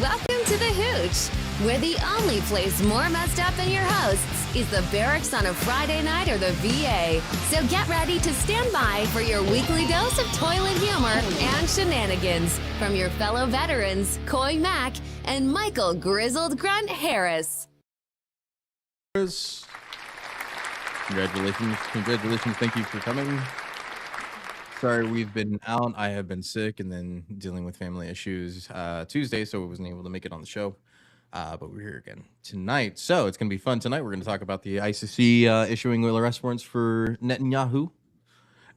Welcome to the Hooch, where the only place more messed up than your hosts is the barracks on a Friday night or the VA. So get ready to stand by for your weekly dose of toilet humor and shenanigans from your fellow veterans, Coy Mack and Michael Grizzled Grunt Harris. Congratulations. Thank you for coming. Sorry, we've been out. I have been sick and then dealing with family issues Tuesday, so I wasn't able to make it on the show. But we're here again tonight. So it's going to be fun tonight. We're going to talk about the ICC issuing arrest warrants for Netanyahu.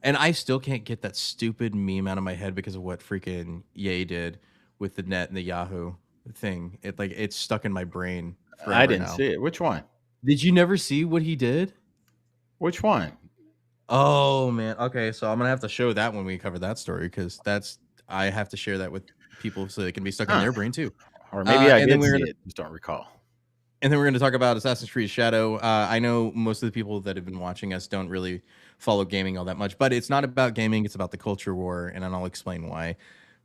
And I still can't get that stupid meme out of my head because of what freaking Ye did with the Net and the Yahoo thing. It's stuck in my brain forever. I didn't see it. Which one? Did you never see what he did? Which one? Oh man. Okay, so I'm gonna have to show that when we cover that story because I have to share that with people so they can be stuck in their brain too. Or maybe I did see it. Just don't recall. And then we're going to talk about Assassin's Creed Shadow. I know most of the people that have been watching us don't really follow gaming all that much, but it's not about gaming. It's about the culture war, and I'll explain why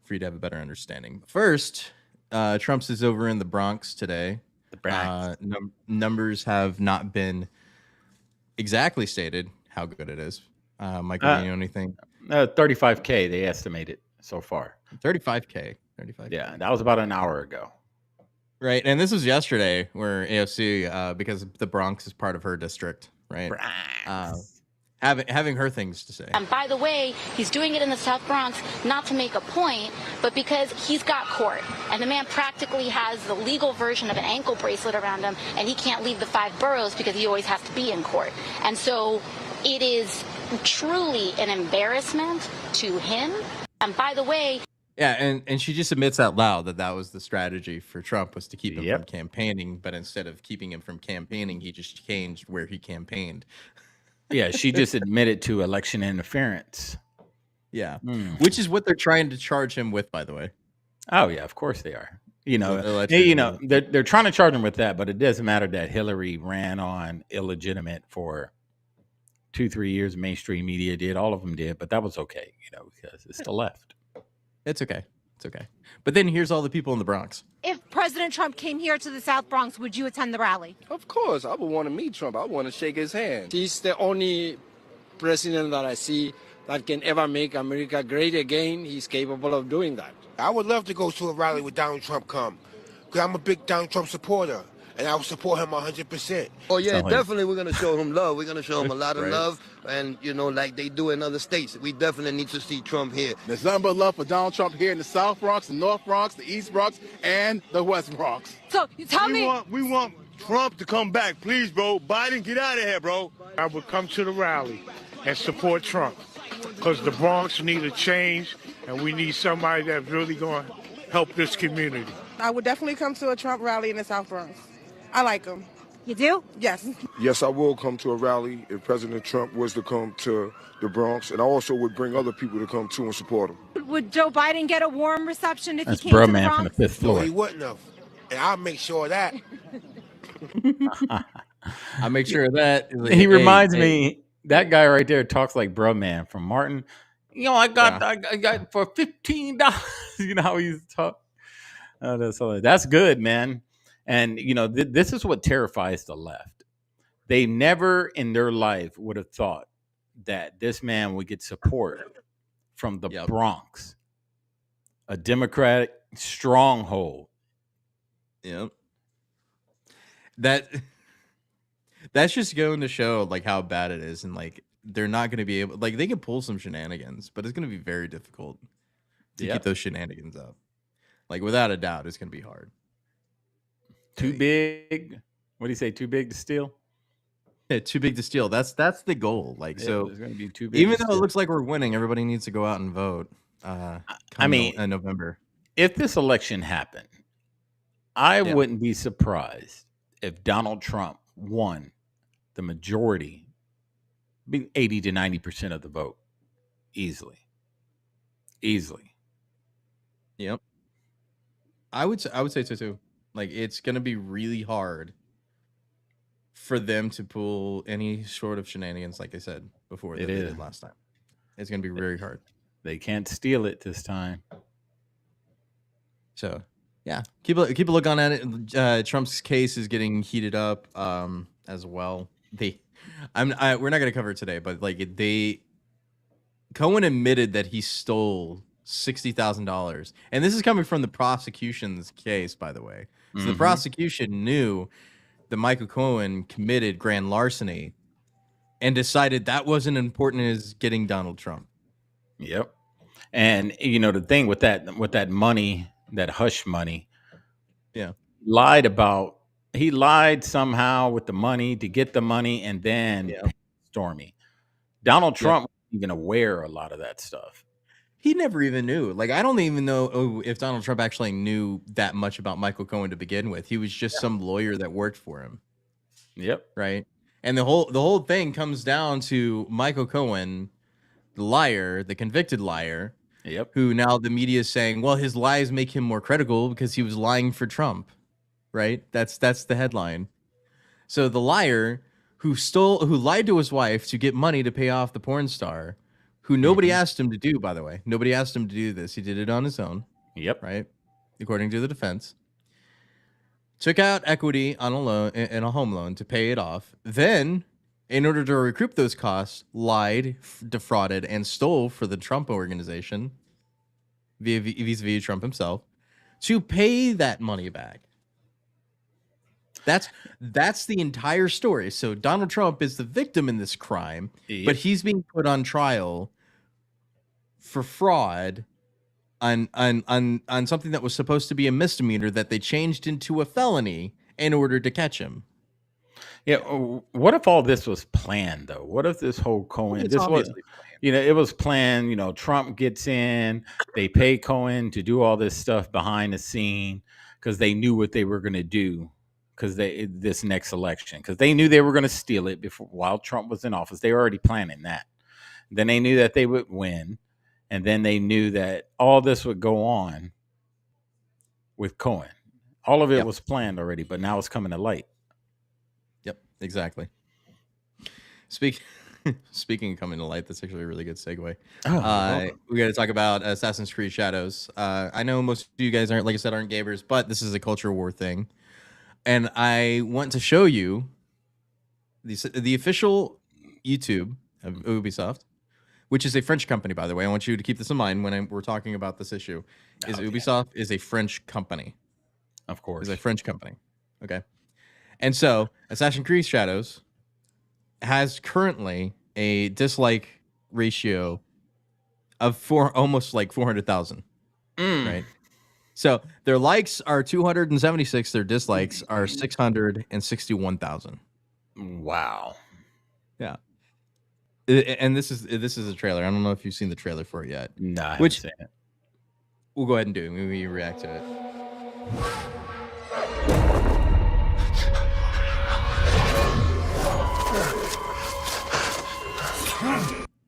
for you to have a better understanding. First, Trump's is over in the Bronx today. The Bronx. Numbers have not been exactly stated how good it is. Michael, do you know anything? 35K they estimated so far. 35K. Yeah, that was about an hour ago. Right, and this was yesterday where AFC, because the Bronx is part of her district, right? Having her things to say. And by the way, he's doing it in the South Bronx, not to make a point, but because he's got court. And the man practically has the legal version of an ankle bracelet around him, and he can't leave the 5 boroughs because he always has to be in court. And so it is truly an embarrassment to him. And by the way... Yeah, and she just admits out loud that was the strategy for Trump, was to keep him from campaigning, but instead of keeping him from campaigning, he just changed where he campaigned. Yeah, she just admitted to election interference. Yeah, which is what they're trying to charge him with, by the way. Oh yeah, of course they are. They're trying to charge him with that, but it doesn't matter that Hillary ran on illegitimate for 2-3 years. Mainstream media did, all of them did, but that was okay, because it's the left. It's okay. But then here's all the people in the Bronx. If President Trump came here to the South Bronx, would you attend the rally? Of course. I would want to meet Trump. I want to shake his hand. He's the only president that I see that can ever make America great again. He's capable of doing that. I would love to go to a rally with Donald Trump come, because I'm a big Donald Trump supporter, and I will support him 100%. Oh, yeah, definitely we're going to show him love. We're going to show him a lot of love, and, like they do in other states. We definitely need to see Trump here. There's nothing but love for Donald Trump here in the South Bronx, the North Bronx, the East Bronx, and the West Bronx. So, you tell me... We want Trump to come back. Please, bro. Biden, get out of here, bro. I would come to the rally and support Trump, because the Bronx need a change, and we need somebody that's really going to help this community. I would definitely come to a Trump rally in the South Bronx. I like him. You do? Yes. Yes, I will come to a rally if President Trump was to come to the Bronx, and I also would bring other people to come too and support him. Would Joe Biden get a warm reception if That's he came to the man Bronx? from the 5th floor. No, he wouldn't have, and I'll make sure of that. I'll make sure of that. He reminds me, that guy right there talks like bro man from Martin. I got for $15. You know how he used to talk? That's good, man. And, this is what terrifies the left. They never in their life would have thought that this man would get support from the Bronx, a Democratic stronghold. Yep. That's just going to show, how bad it is. And, they're not going to be able, they can pull some shenanigans, but it's going to be very difficult to keep those shenanigans up. Without a doubt, it's going to be hard. Too big. What do you say? Too big to steal? Yeah, too big to steal. That's the goal. So it's going to be too big. Even though it looks like we're winning, everybody needs to go out and vote. In November. If this election happened, I wouldn't be surprised if Donald Trump won the majority, be 80 to 90% of the vote, easily. Yep. I would say so too. It's going to be really hard for them to pull any sort of shenanigans, like I said before, that they did last time. It's going to be very hard. They can't steal it this time. So, Yeah, keep a look on at it. Trump's case is getting heated up as well. We're not going to cover it today, but like Cohen admitted that he stole $60,000, and this is coming from the prosecution's case, by the way. So the prosecution knew that Michael Cohen committed grand larceny and decided that wasn't important as getting Donald Trump. Yep. And the thing with that money, that hush money, yeah, he lied somehow with the money to get the money and then Stormy. Donald Trump wasn't even aware of a lot of that stuff. He never even knew. Like, I don't even know if Donald Trump actually knew that much about Michael Cohen to begin with. He was just some lawyer that worked for him. Yep. Right. And the whole thing comes down to Michael Cohen, the liar, the convicted liar. Yep. Who now the media is saying, well, his lies make him more credible because he was lying for Trump. Right. That's the headline. So the liar who lied to his wife to get money to pay off the porn star, who nobody asked him to do, by the way. Nobody asked him to do this. He did it on his own. Yep. Right. According to the defense. Took out equity on a loan in a home loan to pay it off. Then, in order to recoup those costs, lied, defrauded, and stole for the Trump organization, vis-a-vis Trump himself, to pay that money back. That's the entire story. So Donald Trump is the victim in this crime, but he's being put on trial for fraud on something that was supposed to be a misdemeanor that they changed into a felony in order to catch him. Yeah. What if all this was planned, though? What if this whole Cohen, it was planned, Trump gets in, they pay Cohen to do all this stuff behind the scene because they knew what they were going to do this next election, because they knew they were going to steal it while Trump was in office. They were already planning that. Then they knew that they would win. And then they knew that all this would go on with Cohen. All of it was planned already, but now it's coming to light. Yep, exactly. Speaking of coming to light, that's actually a really good segue. We got to talk about Assassin's Creed Shadows. I know most of you guys aren't gamers, but this is a culture war thing. And I want to show you the official YouTube of Ubisoft, which is a French company, by the way. I want you to keep this in mind when we're talking about this issue. Ubisoft is a French company. Of course. It's a French company. Okay. And so Assassin's Creed Shadows has currently a dislike ratio of almost like 400,000. Right? So their likes are 276. Their dislikes are 661,000. Wow. Yeah. And this is a trailer. I don't know if you've seen the trailer for it yet. No, I haven't seen it. We'll go ahead and do it. Maybe you react to it.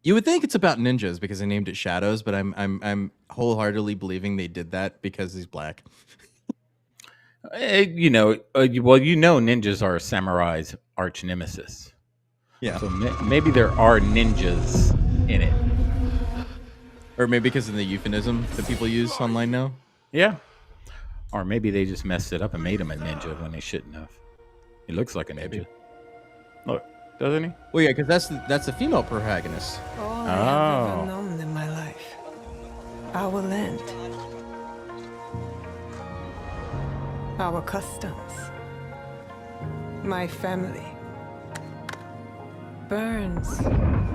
You would think it's about ninjas because they named it Shadows, but I'm wholeheartedly believing they did that because he's black. Ninjas are samurai's arch nemesis. Yeah. So maybe there are ninjas in it. Or maybe because of the euphemism that people use online now. Yeah. Or maybe they just messed it up and made him a ninja when they shouldn't have. He looks like a ninja. Maybe. Look, doesn't he? Well, yeah, because that's the female protagonist. All I have ever known in my life, our land, our customs, my family, burns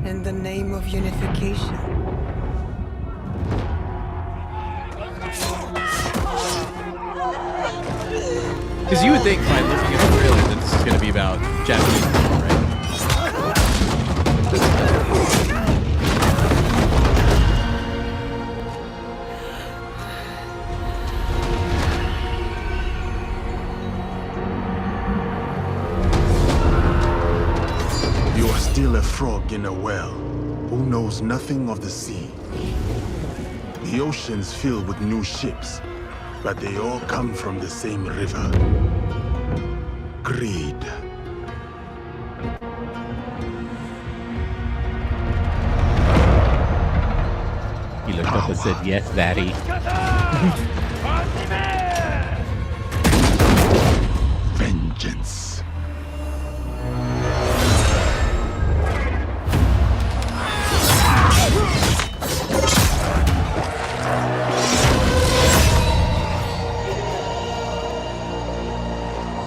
in the name of unification. Because you would think by looking at the trailer that this is going to be about Japanese people, right? You are still a frog in a well who knows nothing of the sea. The ocean's filled with new ships, but they all come from the same river. Greed. He looked up and said, "Yes, Daddy." vengeance.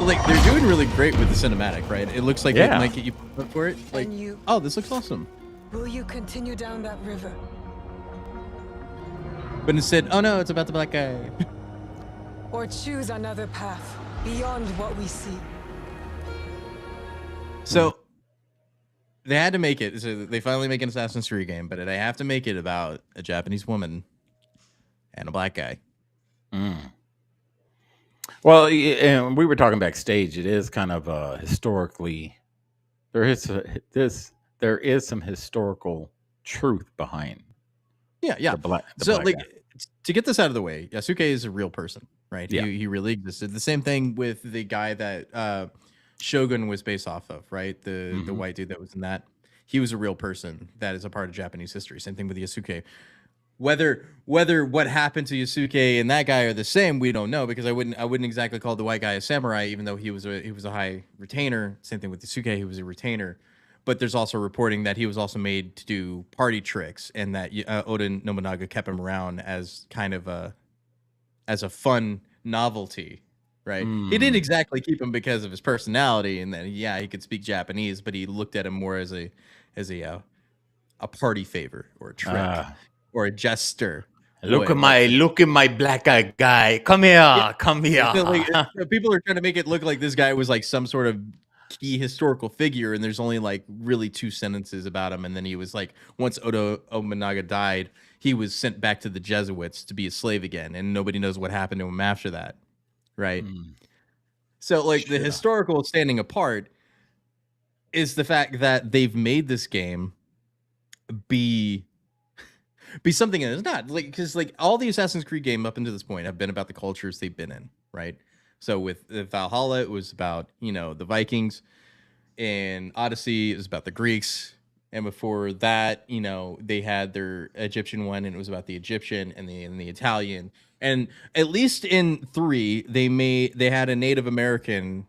Like, they're doing really great with the cinematic, right? It looks like it might get you up for it. Like, oh, this looks awesome. Will you continue down that river? But instead, oh no, it's about the black guy. Or choose another path beyond what we see? So they had to make it. So they finally make an Assassin's Creed game, but they have to make it about a Japanese woman and a black guy. Well, and we were talking backstage. It is kind of historically there is some historical truth behind. Yeah. The black like guy. to get this out of the way, Yasuke is a real person, right? Yeah. He really existed. The same thing with the guy that Shogun was based off of, right? The white dude that was in that. He was a real person that is a part of Japanese history. Same thing with Yasuke. Whether what happened to Yasuke and that guy are the same, we don't know, because I wouldn't exactly call the white guy a samurai, even though he was a high retainer. Same thing with Yasuke, he was a retainer. But there's also reporting that he was also made to do party tricks, and that Oda Nobunaga kept him around as kind of a fun novelty, right? He didn't exactly keep him because of his personality, and then he could speak Japanese, but he looked at him more as a party favor or a trick. Or a jester. Look at my black guy. Come here. Like, people are trying to make it look like this guy was like some sort of key historical figure, and there's only like really 2 sentences about him. And then he was like, once Oda Nobunaga died, he was sent back to the Jesuits to be a slave again, and nobody knows what happened to him after that, right? So like the historical standing apart is the fact that they've made this game be something that it's not, like, because like all the Assassin's Creed game up until this point have been about the cultures they've been in, right? So with Valhalla, it was about, the Vikings. In Odyssey, it was about the Greeks. And before that, they had their Egyptian one, and it was about the Egyptian and the Italian. And at least in 3, they had a Native American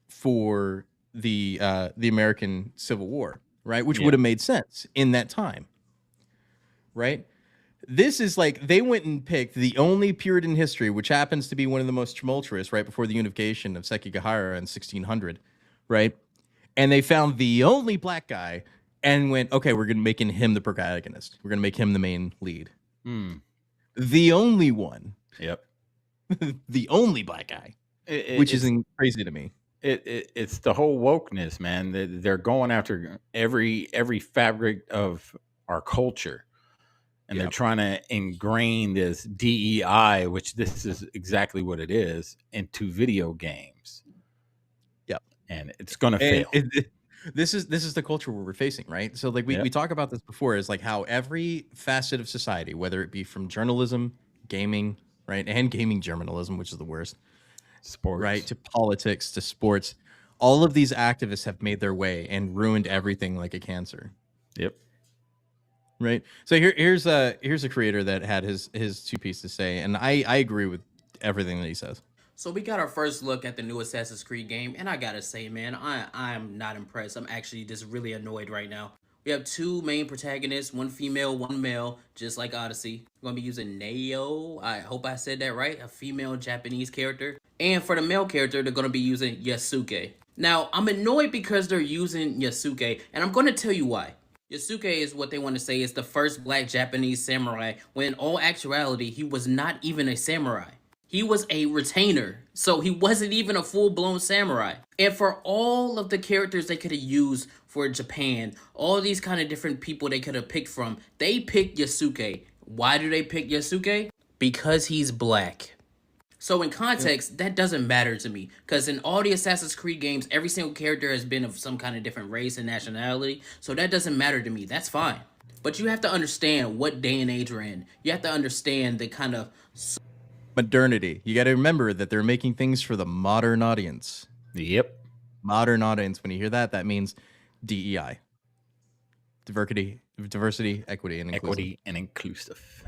for the American Civil War, right? Which would have made sense in that time. Right? This is like they went and picked the only period in history, which happens to be one of the most tumultuous, right before the unification of Sekigahara in 1600, right? And they found the only black guy and went, okay, we're going to make him the protagonist. We're going to make him the main lead. The only one. Yep. The only black guy, which is crazy to me. It's the whole wokeness, man. They're going after every fabric of our culture. And they're trying to ingrain this DEI, which this is exactly what it is, into video games. Yep. And it's going to fail. This is the culture we're facing, right? So like we talk about this before, is like how every facet of society, whether it be from journalism, gaming, right, and gaming journalism, which is the worst, sports, right, to politics, to sports, all of these activists have made their way and ruined everything like a cancer. Yep. Right. So here's a creator that had his 2 pieces to say, and I agree with everything that he says. So we got our first look at the new Assassin's Creed game, and I gotta say, man, I'm not impressed. I'm actually just really annoyed right now. We have 2 main protagonists, 1 female, 1 male, just like Odyssey. We're gonna be using Neo. I hope I said that right. A female Japanese character. And for the male character, they're gonna be using Yasuke. Now, I'm annoyed because they're using Yasuke, and I'm gonna tell you why. Yasuke is what they want to say is the first black Japanese samurai, when in all actuality, he was not even a samurai. He was a retainer, so he wasn't even a full-blown samurai. And for all of the characters they could have used for Japan, all these kind of different people they could have picked from, they picked Yasuke. Why do they pick Yasuke? Because he's black. So in context, that doesn't matter to me, because in all the Assassin's Creed games, every single character has been of some kind of different race and nationality, so that doesn't matter to me. That's fine. But you have to understand what day and age we're in. You have to understand the kind of modernity. You got to remember that they're making things for the modern audience. Yep. Modern audience. When you hear that, that means DEI. Diversity, equity, and inclusive.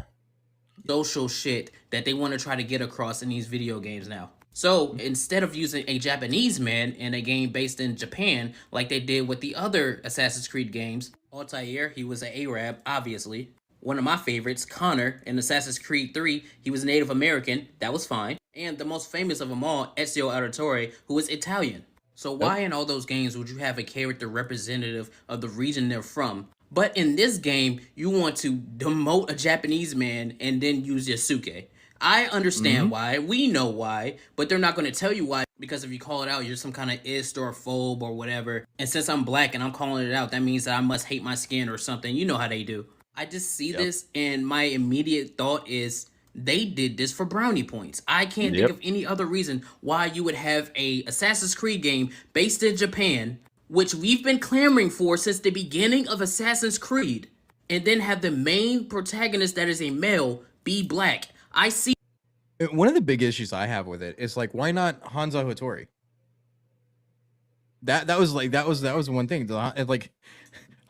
Social shit that they want to try to get across in these video games now. So instead of using a Japanese man in a game based in Japan, like they did with the other Assassin's Creed games, Altair, he was an Arab, obviously. One of my favorites, Connor, in Assassin's Creed 3, he was Native American, that was fine. And the most famous of them all, Ezio Auditore, who was Italian. So why in all those games would you have a character representative of the region they're from? But in this game, you want to demote a Japanese man and then use Yasuke. I understand why. We know why, but they're not going to tell you why, because if you call it out, you're some kind of ist or phobe or whatever. And since I'm black and I'm calling it out, that means that I must hate my skin or something. You know how they do. I just see this, and my immediate thought is they did this for brownie points. I can't think of any other reason why you would have a Assassin's Creed game based in Japan, which we've been clamoring for since the beginning of Assassin's Creed, and then have the main protagonist that is a male be black. I see. One of the big issues I have with it is like, why not Hanzo Hattori? That was one thing. Like,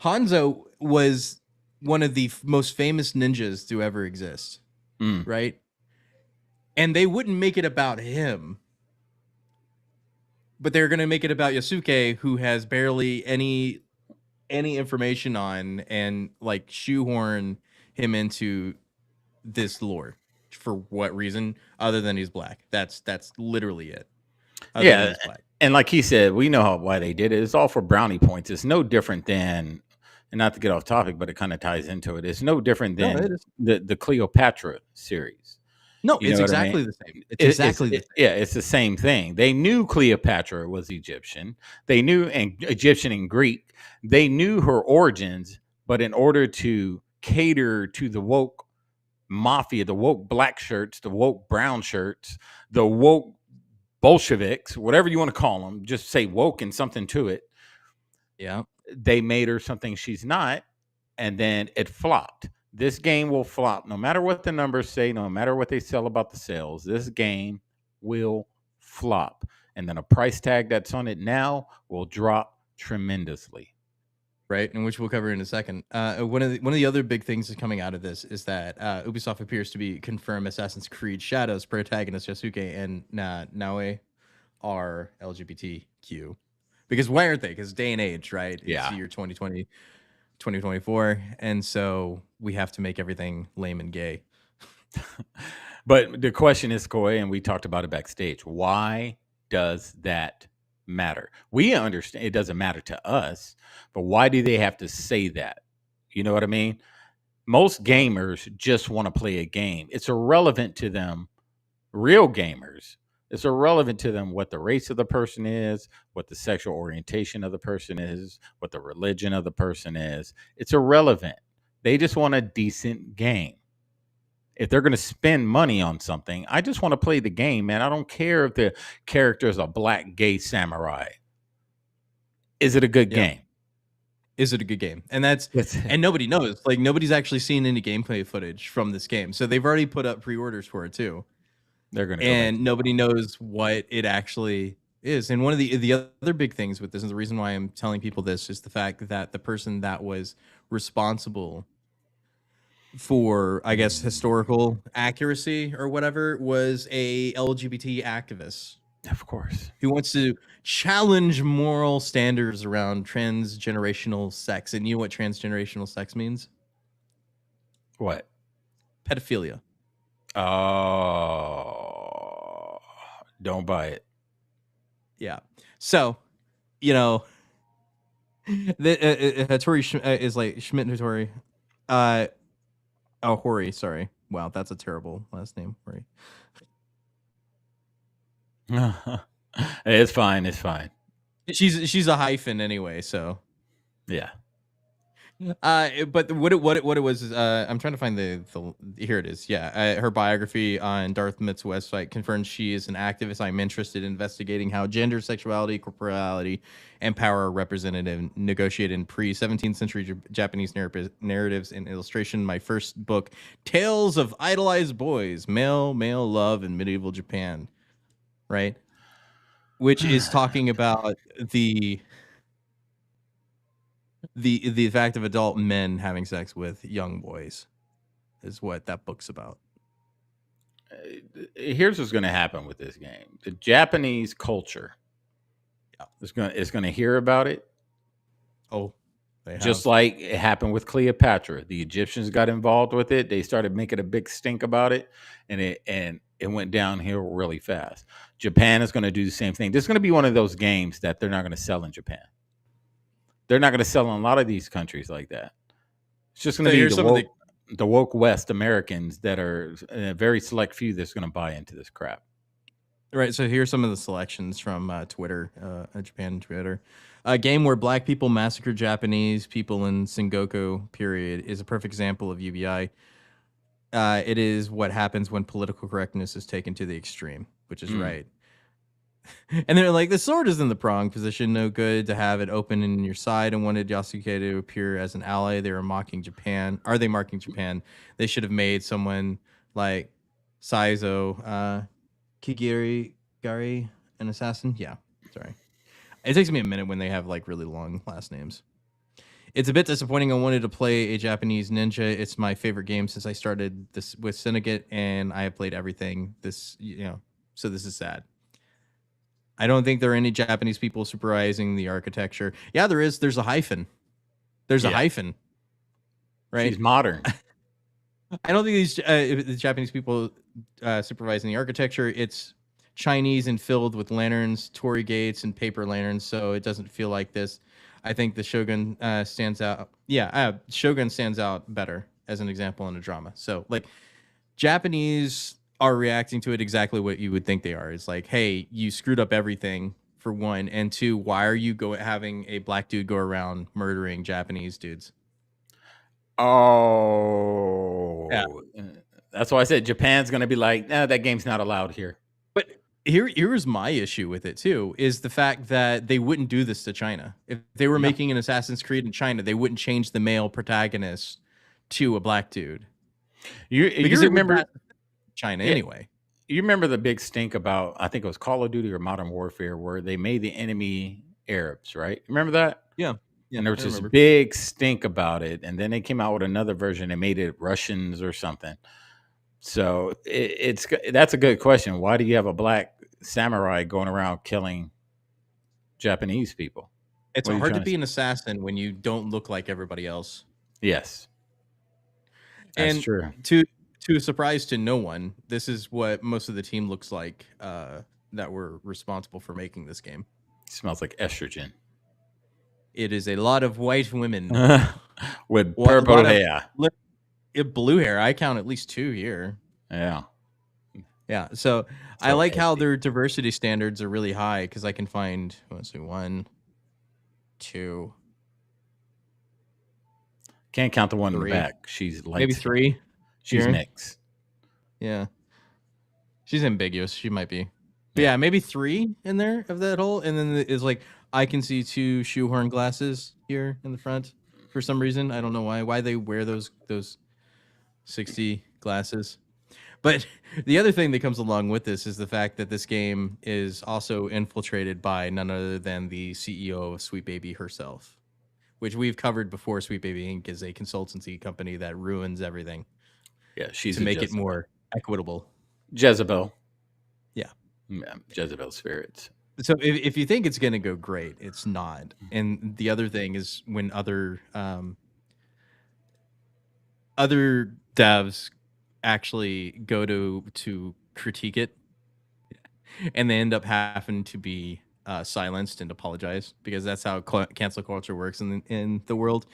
Hanzo was one of the most famous ninjas to ever exist, right? And they wouldn't make it about him, but they're gonna make it about Yasuke, who has barely any information on, and like shoehorn him into this lore. For what reason other than he's black? That's literally it. Yeah, and like he said, we know why they did it. It's all for brownie points. It's no different than, and not to get off topic, but it kind of ties into it. It's no different than the Cleopatra series. No, it's exactly the same. It's exactly the same. Yeah, it's the same thing. They knew Cleopatra was Egyptian. They knew Egyptian and Greek. They knew her origins, but in order to cater to the woke mafia, the woke black shirts, the woke brown shirts, the woke Bolsheviks, whatever you want to call them, just say woke and something to it. Yeah. They made her something she's not, and then it flopped. This game will flop no matter what the numbers say, no matter what they sell about the sales. This game will flop. And then a price tag that's on it now will drop tremendously. Right, and which we'll cover in a second. One of the other big things that's coming out of this is that Ubisoft appears to be confirmed Assassin's Creed Shadows protagonist Yasuke and Naoe are LGBTQ. Because why aren't they? Because day and age, right? Yeah. It's the year 2020, 2024, and so we have to make everything lame and gay. But the question is, Koi, and we talked about it backstage, why does that matter? We understand it doesn't matter to us, but why do they have to say that? You know what I mean? Most gamers just want to play a game. It's irrelevant to them, real gamers. It's irrelevant to them what the race of the person is, what the sexual orientation of the person is, what the religion of the person is. It's irrelevant. They just want a decent game. If they're going to spend money on something, I just want to play the game, man. I don't care if the character is a black gay samurai. Is it a good game? Is it a good game? And and nobody knows. Like, nobody's actually seen any gameplay footage from this game. So they've already put up pre-orders for it too. They're going to and nobody knows what it actually is. And one of the other big things with this, and the reason why I'm telling people this, is the fact that the person that was responsible for, I guess, historical accuracy or whatever was a LGBT activist. Of course. Who wants to challenge moral standards around transgenerational sex. And you know what transgenerational sex means? What? Pedophilia. Oh, don't buy it. Yeah. So, you know, the Hattori is like Schmidt Hattori. Hori, sorry. Wow, that's a terrible last name, Hori. It's fine. It's fine. She's a hyphen anyway, so yeah. But what it was is, I'm trying to find the here it is. Yeah, her biography on Darth Mitt's website confirms she is an activist. I'm interested in investigating how gender, sexuality, corporality, and power are represented and negotiated in pre-17th century Japanese narratives and illustration. My first book, Tales of Idolized Boys, Male Love in Medieval Japan, right? Which is talking about the fact of adult men having sex with young boys is what that book's about. here's what's going to happen with this game. The Japanese culture is going to hear about it. Oh, they just have. like it happened with Cleopatra. The Egyptians got involved with it. They started making a big stink about it, and it went downhill really fast. Japan is going to do the same thing. This is going to be one of those games that they're not going to sell in Japan. They're not going to sell in a lot of these countries like that. It's just going to be the woke West Americans that are a very select few that's going to buy into this crap. Right. So here's some of the selections from Twitter, Japan Twitter. A game where black people massacre Japanese people in Sengoku period is a perfect example of UBI. It is what happens when political correctness is taken to the extreme, which is right. And they're like, the sword is in the prong position, no good to have it open in your side, and wanted Yasuke to appear as an ally. They were mocking Japan. Are they marking Japan? They should have made someone like Saizo Gari an assassin. Yeah, sorry. It takes me a minute when they have like really long last names. It's a bit disappointing. I wanted to play a Japanese ninja. It's my favorite game since I started this with Syndicate, and I have played everything. So this is sad. I don't think there are any Japanese people supervising the architecture. Yeah, there is. There's a hyphen. There's a hyphen. Right? She's modern. I don't think these the Japanese people supervising the architecture. It's Chinese and filled with lanterns, torii gates, and paper lanterns, so it doesn't feel like this. I think the Shogun stands out. Yeah, Shogun stands out better as an example in a drama. So, like, Japanese are reacting to it exactly what you would think they are. It's like, hey, you screwed up everything, for one, and two, why are you having a black dude go around murdering Japanese dudes? Oh, yeah. That's why I said Japan's going to be like, nah, that game's not allowed here. But here's my issue with it too, is the fact that they wouldn't do this to China. If they were making an Assassin's Creed in China, they wouldn't change the male protagonist to a black dude. You remember China anyway. You remember the big stink about, I think it was Call of Duty or Modern Warfare, where they made the enemy Arabs, right? Remember that? Yeah. And there was this big stink about it, and then they came out with another version and made it Russians or something. So that's a good question. Why do you have a black samurai going around killing Japanese people? It's hard to be an assassin when you don't look like everybody else. Yes, that's true. To a surprise to no one, this is what most of the team looks like that were responsible for making this game. It smells like estrogen. It is a lot of white women with purple hair. Blue hair. I count at least 2 here. Yeah. Yeah. So I like how their diversity standards are really high, because I can find, let's see, 1, 2. Can't count the one 3. in the back. She's like maybe 3. She's here. mixed. Yeah. She's ambiguous. She might be. But yeah, maybe 3 in there of that whole. And then it's like, I can see 2 shoehorn glasses here in the front for some reason. I don't know why they wear those 60 glasses. But the other thing that comes along with this is the fact that this game is also infiltrated by none other than the CEO of Sweet Baby herself, which we've covered before. Sweet Baby Inc. is a consultancy company that ruins everything. Yeah, she's to make it more equitable. Jezebel. Yeah. Jezebel spirits. So if you think it's going to go great, it's not. And the other thing is when other devs actually go to critique it, and they end up having to be silenced and apologize, because that's how cancel culture works in the world,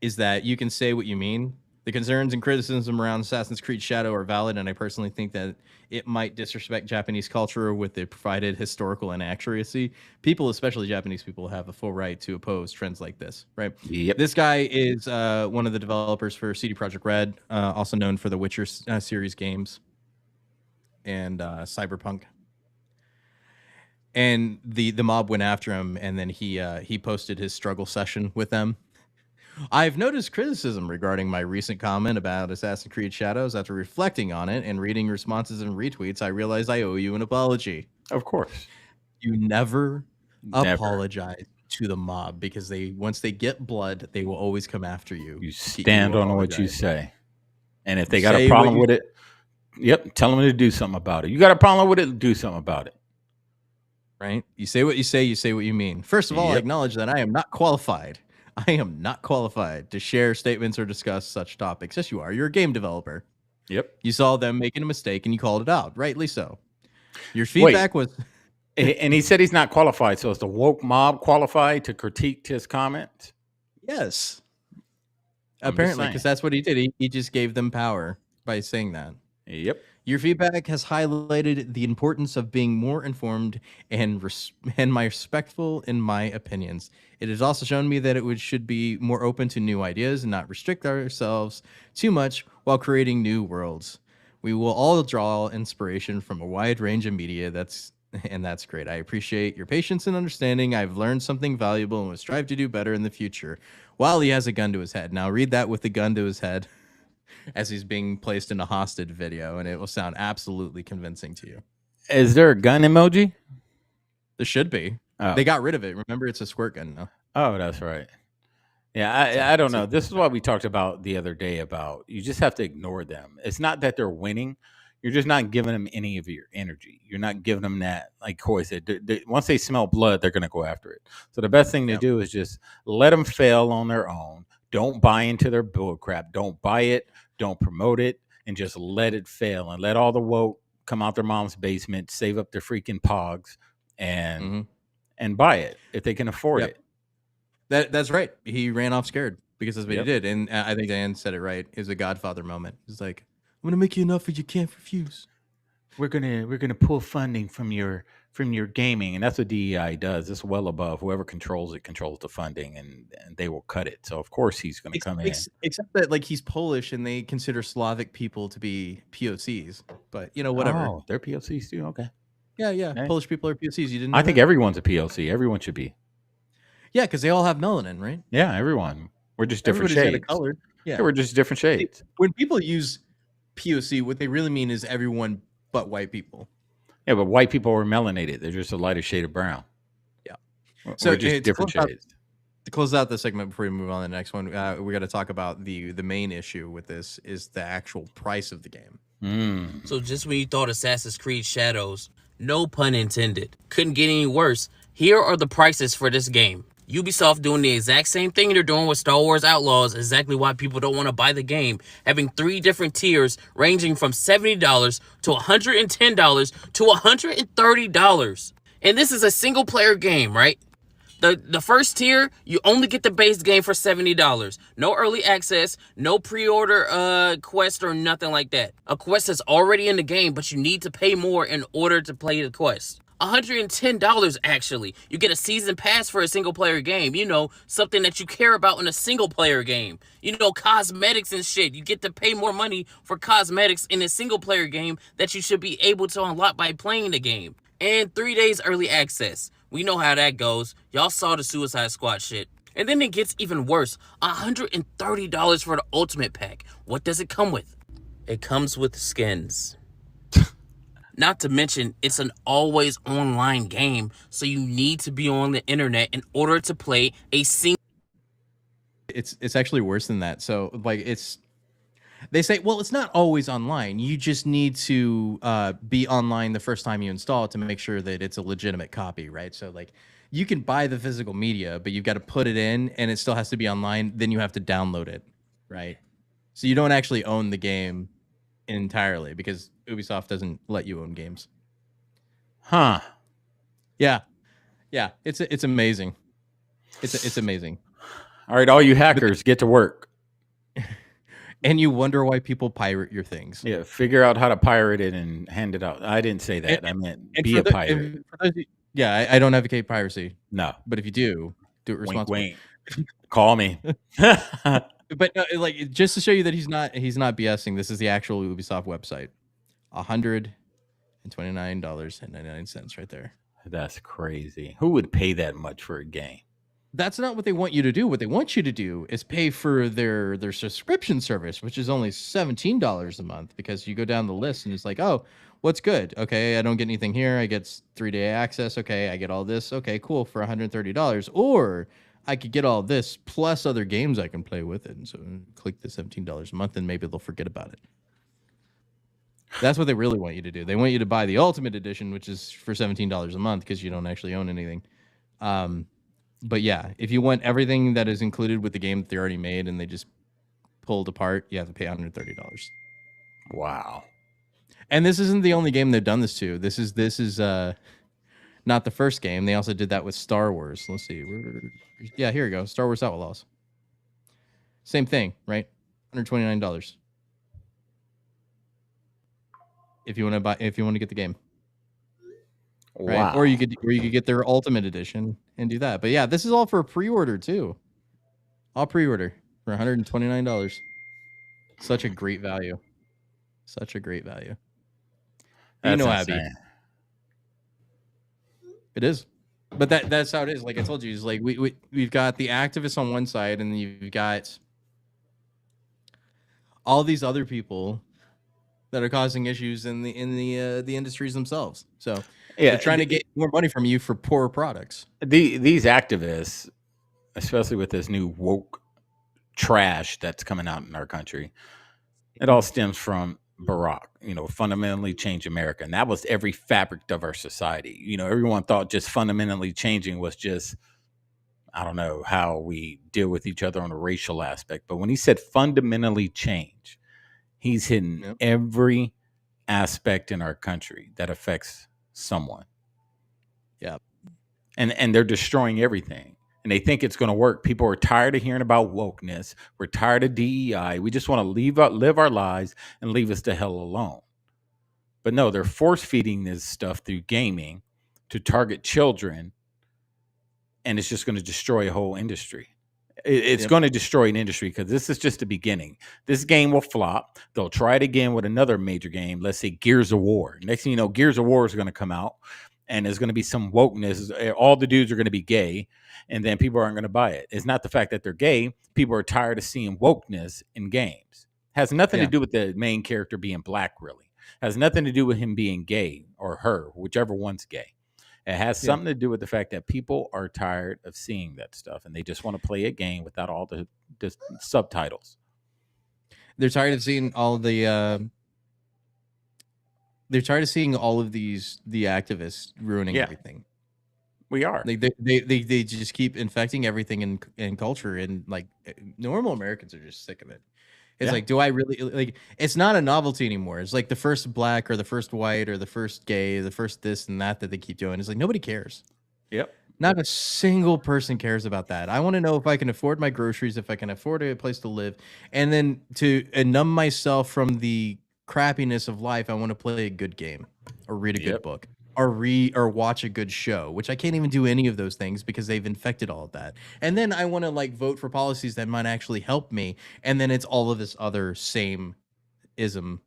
is that you can say what you mean. The concerns and criticism around Assassin's Creed Shadow are valid, and I personally think that it might disrespect Japanese culture with the provided historical inaccuracy. People, especially Japanese people, have a full right to oppose trends like this, right? Yep. This guy is one of the developers for CD Projekt Red, also known for the Witcher series games and Cyberpunk. And the mob went after him, and then he posted his struggle session with them. I've noticed criticism regarding my recent comment about Assassin's Creed Shadows. After reflecting on it and reading responses and retweets, I realized I owe you an apology. Of course. You never apologize to the mob, because once they get blood, they will always come after you. You stand on what you say. And if they got a problem with it, Yep. Tell them to do something about it. You got a problem with it? Do something about it. Right? You say what you say. You say what you mean. First of all, I acknowledge that I am not qualified. I am not qualified to share statements or discuss such topics. Yes, you are. You're a game developer. Yep. You saw them making a mistake and you called it out, rightly so. Your feedback was. And he said he's not qualified. So is the woke mob qualified to critique his comments? Yes. Apparently, because that's what he did. He just gave them power by saying that. Yep. Your feedback has highlighted the importance of being more informed and respectful in my opinions. It has also shown me that should be more open to new ideas and not restrict ourselves too much while creating new worlds. We will all draw inspiration from a wide range of media. That's great. I appreciate your patience and understanding. I've learned something valuable and will strive to do better in the future. While he has a gun to his head. Now read that with the gun to his head as he's being placed in a hostage video, and it will sound absolutely convincing to you. Is there a gun emoji? There should be. Oh. They got rid of it. Remember, it's a squirt gun now. Oh, that's right. Yeah, I don't know. This is what we talked about the other day about you just have to ignore them. It's not that they're winning. You're just not giving them any of your energy. You're not giving them that, like Coy said, once they smell blood, they're going to go after it. So the best thing to do is just let them fail on their own. Don't buy into their bull crap. Don't buy it. Don't promote it, and just let it fail and let all the woke come out their mom's basement, save up their freaking pogs and buy it if they can afford it. That's right. He ran off scared because that's what he did. And I think Dan said it right. It was a Godfather moment. He's like, I'm going to make you an offer you can't refuse. We're gonna pull funding from your gaming, and that's what DEI does. It's well above whoever controls the funding, and they will cut it. So of course he's going to come in. Except that like he's Polish, and they consider Slavic people to be POCs. But whatever. Oh, they're POCs too. Okay. Yeah. Hey. Polish people are POCs. You didn't know I think everyone's a POC. Everyone should be. Yeah, because they all have melanin, right? Yeah, everyone. We're just different shades. Colored. Yeah, we're just different shades. When people use POC, what they really mean is everyone but white people. Yeah, but white people are melanated. They're just a lighter shade of brown. Yeah. So just different shades. To close out the segment before we move on to the next one, we got to talk about the main issue with this is the actual price of the game. So just when you thought Assassin's Creed Shadows, no pun intended, couldn't get any worse, here are the prices for this game. Ubisoft doing the exact same thing they're doing with Star Wars Outlaws, exactly why people don't want to buy the game, having 3 different tiers ranging from $70 to $110 to $130. And this is a single player game, right? The first tier, you only get the base game for $70. No early access, no pre-order quest or nothing like that. A quest is already in the game, but you need to pay more in order to play the quest. $110 actually. You get a season pass for a single player game. Something that you care about in a single player game. Cosmetics and shit. You get to pay more money for cosmetics in a single player game that you should be able to unlock by playing the game. And 3 days early access. We know how that goes. Y'all saw the Suicide Squad shit. And then it gets even worse. $130 for the Ultimate Pack. What does it come with? It comes with skins. Not to mention, it's an always online game, so you need to be on the internet in order to play a single. It's actually worse than that. So they say, well, it's not always online. You just need to be online the first time you install it to make sure that it's a legitimate copy, right? So you can buy the physical media, but you've got to put it in, and it still has to be online. Then you have to download it, right? So you don't actually own the game entirely because Ubisoft doesn't let you own games. Huh. Yeah. It's amazing. It's amazing. All right, all you hackers, get to work. And you wonder why people pirate your things. Yeah, figure out how to pirate it and hand it out. I didn't say that. I meant be a pirate. I don't advocate piracy. No. But if you do it responsibly. Wink. Call me. But just to show you that he's not BSing, this is the actual Ubisoft website. $129.99 right there. That's crazy. Who would pay that much for a game? That's not what they want you to do. What they want you to do is pay for their subscription service, which is only $17 a month, because you go down the list and it's like, oh, what's good? Okay, I don't get anything here. I get 3-day access. Okay, I get all this. Okay, cool, for $130. Or I could get all this plus other games I can play with it. And so click the $17 a month and maybe they'll forget about it. That's what they really want you to do. They want you to buy the Ultimate Edition, which is for $17 a month because you don't actually own anything. But yeah, if you want everything that is included with the game that they already made and they just pulled apart, you have to pay $130. Wow. And this isn't the only game they've done this to. This is not the first game. They also did that with Star Wars. Let's see. Yeah, here we go. Star Wars Outlaws. Same thing, right? $129. If you want to get the game. Right? Wow. Or you could get their Ultimate Edition and do that. But yeah, this is all for pre-order too. All pre-order for $129. Such a great value. Such a great value. That's Abby. insane. It is. But that's how it is. Like I told you, it's like we've got the activists on one side, and you've got all these other people that are causing issues in the industries themselves. So yeah, they're trying to get more money from you for poor products. These activists, especially with this new woke trash that's coming out in our country, it all stems from Barack, fundamentally change America. And that was every fabric of our society. Everyone thought just fundamentally changing was just, I don't know, how we deal with each other on a racial aspect. But when he said fundamentally change, he's hitting every aspect in our country that affects someone. Yeah. And they're destroying everything. And they think it's going to work. People are tired of hearing about wokeness. We're tired of DEI. We just want to live our lives and leave us the hell alone. But no, they're force feeding this stuff through gaming to target children. And it's just going to destroy a whole industry. It's going to destroy an industry because this is just the beginning. This game will flop. They'll try it again with another major game. Let's say Gears of War. Next thing you know, Gears of War is going to come out. And there's going to be some wokeness. All the dudes are going to be gay. And then people aren't going to buy it. It's not the fact that they're gay. People are tired of seeing wokeness in games. Has nothing to do with the main character being black, really. Has nothing to do with him being gay or her, whichever one's gay. It has something to do with the fact that people are tired of seeing that stuff. And they just want to play a game without all the subtitles. They're tired of seeing all the... They're tired of seeing all of the activists ruining everything. We are. They just keep infecting everything in culture, and like normal Americans are just sick of it. It's like, do I really like? It's not a novelty anymore. It's like the first black or the first white or the first gay, the first this and that they keep doing. It's like nobody cares. Yep. Not a single person cares about that. I want to know if I can afford my groceries, if I can afford a place to live, and then to numb myself from the crappiness of life, I want to play a good game or read a good book or watch a good show, which I can't even do any of those things because they've infected all of that. And then I want to like vote for policies that might actually help me. And then it's all of this other same ism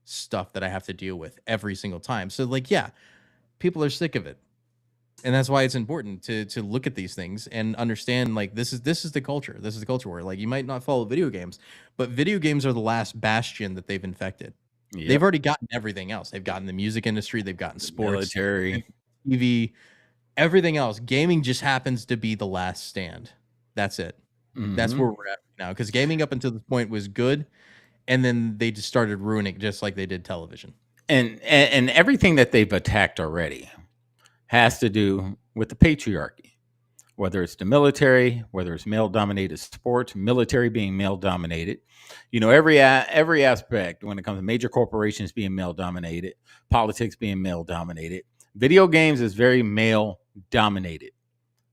stuff that I have to deal with every single time. So like, yeah, people are sick of it. And that's why it's important to look at these things and understand like this is the culture. This is the culture where like you might not follow video games, but video games are the last bastion that they've infected. Yep. They've already gotten everything else. They've gotten the music industry. They've gotten sports, military, TV, everything else. Gaming just happens to be the last stand. That's it. Mm-hmm. That's where we're at now. Because gaming up until this point was good, and then they just started ruining, just like they did television. And everything that they've attacked already has to do with the patriarchy. Whether it's the military, whether it's male-dominated sports, military being male-dominated, every aspect when it comes to major corporations being male-dominated, politics being male-dominated, video games is very male-dominated.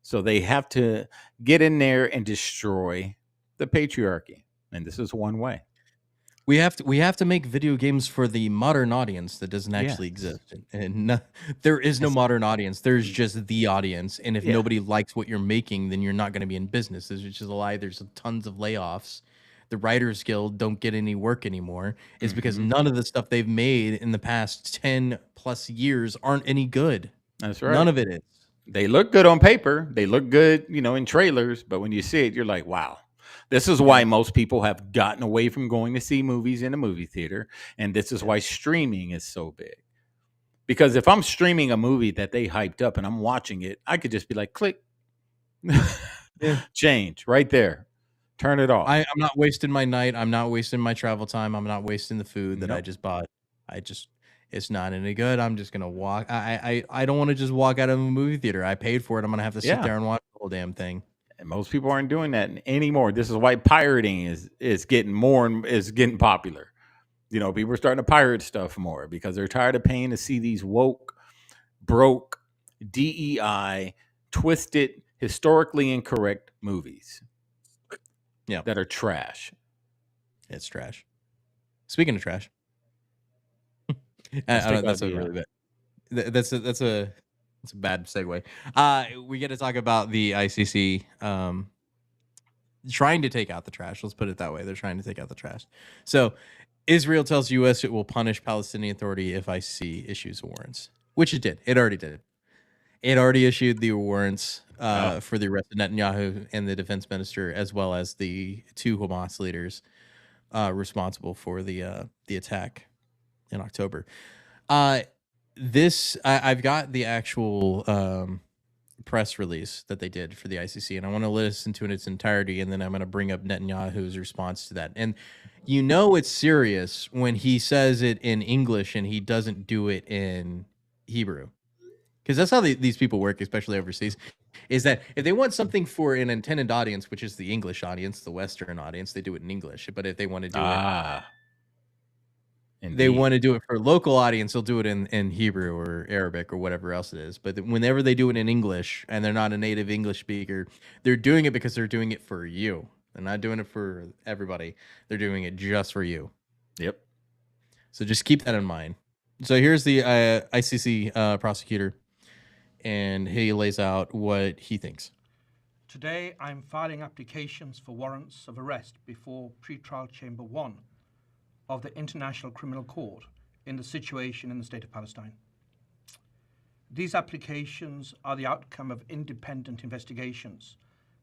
So they have to get in there and destroy the patriarchy, and this is one way. We have to make video games for the modern audience that doesn't actually exist, and there is no modern audience. There's just the audience, and if nobody likes what you're making, then you're not going to be in business. It's just a lie. There's tons of layoffs. The Writers Guild don't get any work anymore. It's because none of the stuff they've made in the past 10 plus years aren't any good. That's right. None of it is. They look good on paper. They look good, in trailers, but when you see it, you're like, wow. This is why most people have gotten away from going to see movies in a movie theater. And this is why streaming is so big. Because if I'm streaming a movie that they hyped up and I'm watching it, I could just be like, click, change right there. Turn it off. I'm not wasting my night. I'm not wasting my travel time. I'm not wasting the food that I just bought. It's not any good. I'm just gonna walk. I don't want to just walk out of a movie theater. I paid for it. I'm gonna have to sit there and watch the whole damn thing. And most people aren't doing that anymore. This is why pirating is getting is getting popular. People are starting to pirate stuff more because they're tired of paying to see these woke, broke, DEI, twisted, historically incorrect movies. Yeah, that are trash. It's trash. Speaking of trash, that's a really bad. That's a bad segue. We get to talk about the ICC trying to take out the trash. Let's put it that way. They're trying to take out the trash. So Israel tells U.S. it will punish Palestinian Authority if ICC issues warrants, which it did. It already did. It already issued the warrants for the arrest of Netanyahu and the defense minister, as well as the 2 Hamas leaders responsible for the attack in October. I've got the actual press release that they did for the ICC, and I want to listen to it in its entirety, and then I'm going to bring up Netanyahu's response to that. And it's serious when he says it in English and he doesn't do it in Hebrew. Because that's how these people work, especially overseas, is that if they want something for an intended audience, which is the English audience, the Western audience, they do it in English. But if they want to do they want to do it for a local audience, they'll do it in Hebrew or Arabic or whatever else it is. But whenever they do it in English and they're not a native English speaker, they're doing it because they're doing it for you. They're not doing it for everybody. They're doing it just for you. Yep. So just keep that in mind. So here's the ICC prosecutor, and he lays out what he thinks. Today, I'm filing applications for warrants of arrest before Pretrial Chamber 1 of the International Criminal Court in the situation in the State of Palestine. These applications are the outcome of independent investigations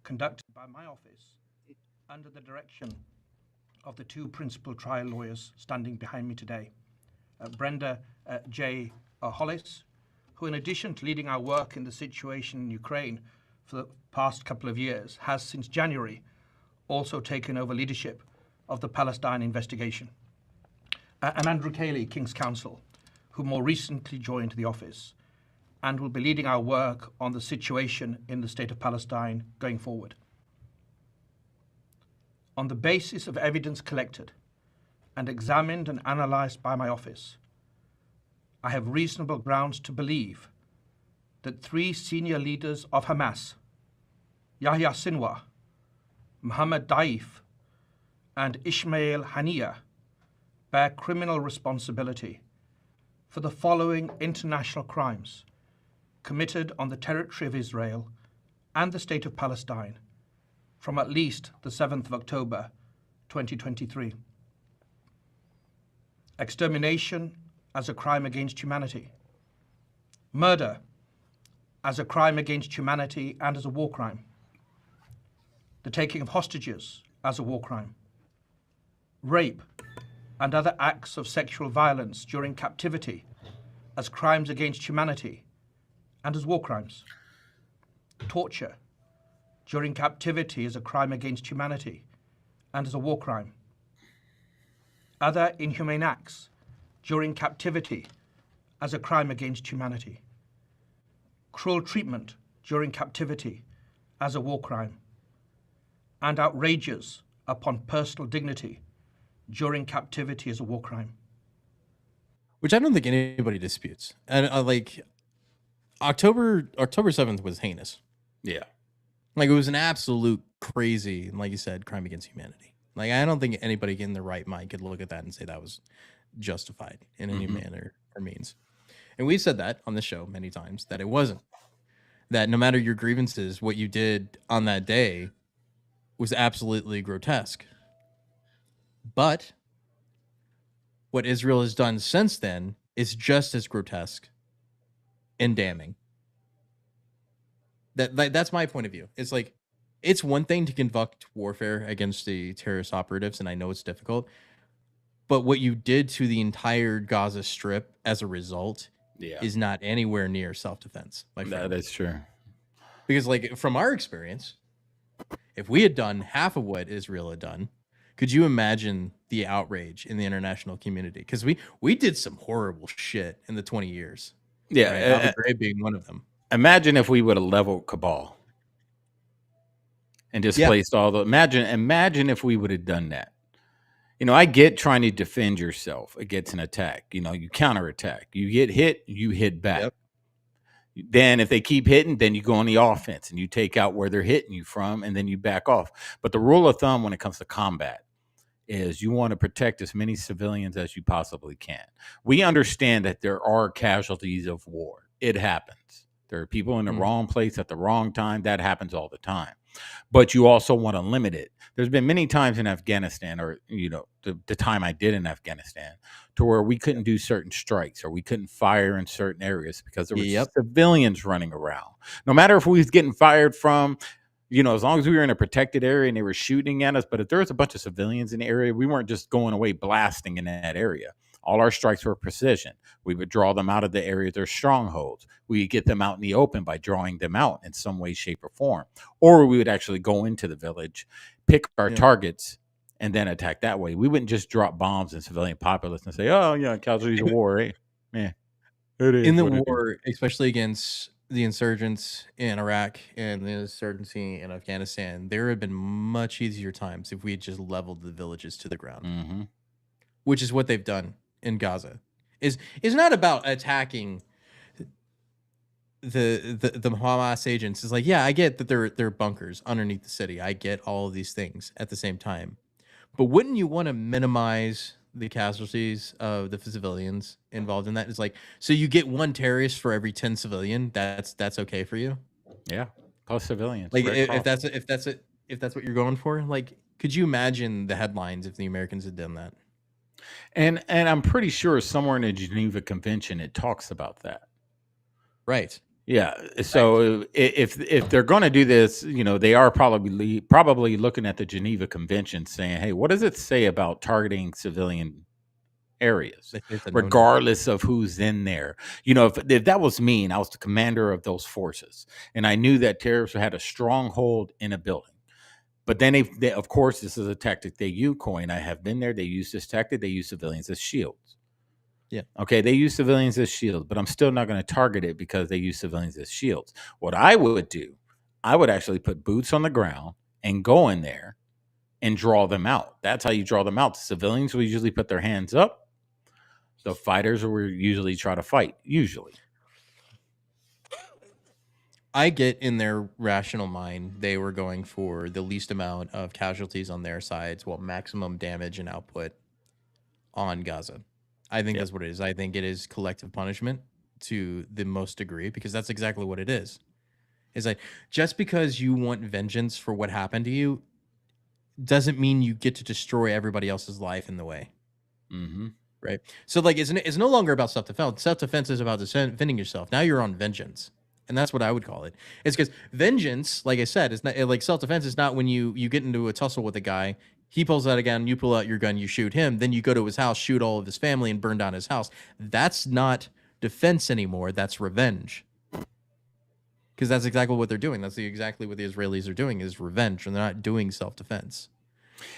conducted by my office under the direction of the 2 principal trial lawyers standing behind me today, Brenda J. Hollis, who, in addition to leading our work in the situation in Ukraine for the past couple of years, has since January also taken over leadership of the Palestine investigation. And Andrew Cayley, King's Counsel, who more recently joined the office and will be leading our work on the situation in the State of Palestine going forward. On the basis of evidence collected and examined and analysed by my office, I have reasonable grounds to believe that 3 senior leaders of Hamas, Yahya Sinwar, Mohammed Daif, and Ismail Haniyeh, bear criminal responsibility for the following international crimes committed on the territory of Israel and the State of Palestine from at least the 7th of October 2023. Extermination as a crime against humanity. Murder as a crime against humanity and as a war crime. The taking of hostages as a war crime. Rape and other acts of sexual violence during captivity as crimes against humanity and as war crimes. Torture during captivity as a crime against humanity and as a war crime. Other inhumane acts during captivity as a crime against humanity. Cruel treatment during captivity as a war crime. And outrages upon personal dignity during captivity as a war crime. Which I don't think anybody disputes. And October 7th was heinous. Yeah. It was an absolute crazy, like you said, crime against humanity. I don't think anybody in their right mind could look at that and say that was justified in any manner or means. And we've said that on the show many times, that it wasn't. That no matter your grievances, what you did on that day was absolutely grotesque. But what Israel has done since then is just as grotesque and damning. That's my point of view. It's it's one thing to conduct warfare against the terrorist operatives, and I know it's difficult, but what you did to the entire Gaza Strip as a result is not anywhere near self-defense. That is true. Because from our experience, if we had done half of what Israel had done, Could you imagine the outrage in the international community? Because we did some horrible shit in the 20 years. Yeah, right? Abu Ghraib being one of them. Imagine if we would have leveled Cabal and displaced all the. Imagine if we would have done that. I get trying to defend yourself against an attack. You counterattack. You get hit, you hit back. Yep. Then if they keep hitting, then you go on the offense and you take out where they're hitting you from, and then you back off. But the rule of thumb when it comes to combat is you want to protect as many civilians as you possibly can. We understand that there are casualties of war. It happens. There are people in the wrong place at the wrong time. That happens all the time. But you also want to limit it. There's been many times in Afghanistan, or the time I did in Afghanistan, to where we couldn't do certain strikes or we couldn't fire in certain areas because there were civilians running around. No matter if we was getting fired from, as long as we were in a protected area and they were shooting at us. But if there was a bunch of civilians in the area, we weren't just going away blasting in that area. All our strikes were precision. We would draw them out of the area, their strongholds. We would get them out in the open by drawing them out in some way, shape, or form. Or we would actually go into the village, pick our targets, and then attack that way. We wouldn't just drop bombs in civilian populace and say, oh, yeah, casualties of war, eh? Yeah. It is in the war, especially against the insurgents in Iraq and the insurgency in Afghanistan, there have been much easier times if we had just leveled the villages to the ground, which is what they've done in Gaza. Is not about attacking the Hamas agents. It's like, yeah, I get that they're bunkers underneath the city. I get all of these things at the same time, but wouldn't you want to minimize the casualties of the civilians involved in that? It's like, so you get one terrorist for every 10 civilian. That's okay for you? Yeah, plus civilians. Like if that's what you're going for. Like, could you imagine the headlines if the Americans had done that? And I'm pretty sure somewhere in the Geneva Convention it talks about that. Right. Yeah. So if they're going to do this, they are probably looking at the Geneva Convention saying, hey, what does it say about targeting civilian areas, regardless of who's in there? If that was me and I was the commander of those forces and I knew that terrorists had a stronghold in a building. But then, they, of course, this is a tactic they use. I have been there. They use this tactic. They use civilians as shields. Yeah. Okay. They use civilians as shields, but I'm still not going to target it because they use civilians as shields. What I would do, I would actually put boots on the ground and go in there and draw them out. That's how you draw them out. The civilians will usually put their hands up. The fighters will usually try to fight. Usually. I get in their rational mind, they were going for the least amount of casualties on their sides while maximum damage and output on Gaza. I think that's what it is. I think it is collective punishment to the most degree, because that's exactly what it is. It's like, just because you want vengeance for what happened to you doesn't mean you get to destroy everybody else's life in the way. Right? So like, it's no longer about self-defense. Self-defense is about defending yourself. Now you're on vengeance. And that's what I would call it. It's because vengeance, like I said, is not like self-defense is not when you get into a tussle with a guy, he pulls out a gun, you pull out your gun, you shoot him, then you go to his house, shoot all of his family, and burn down his house. That's not defense anymore. That's revenge. Because that's exactly what they're doing. That's exactly what the Israelis are doing, is revenge, and they're not doing self-defense.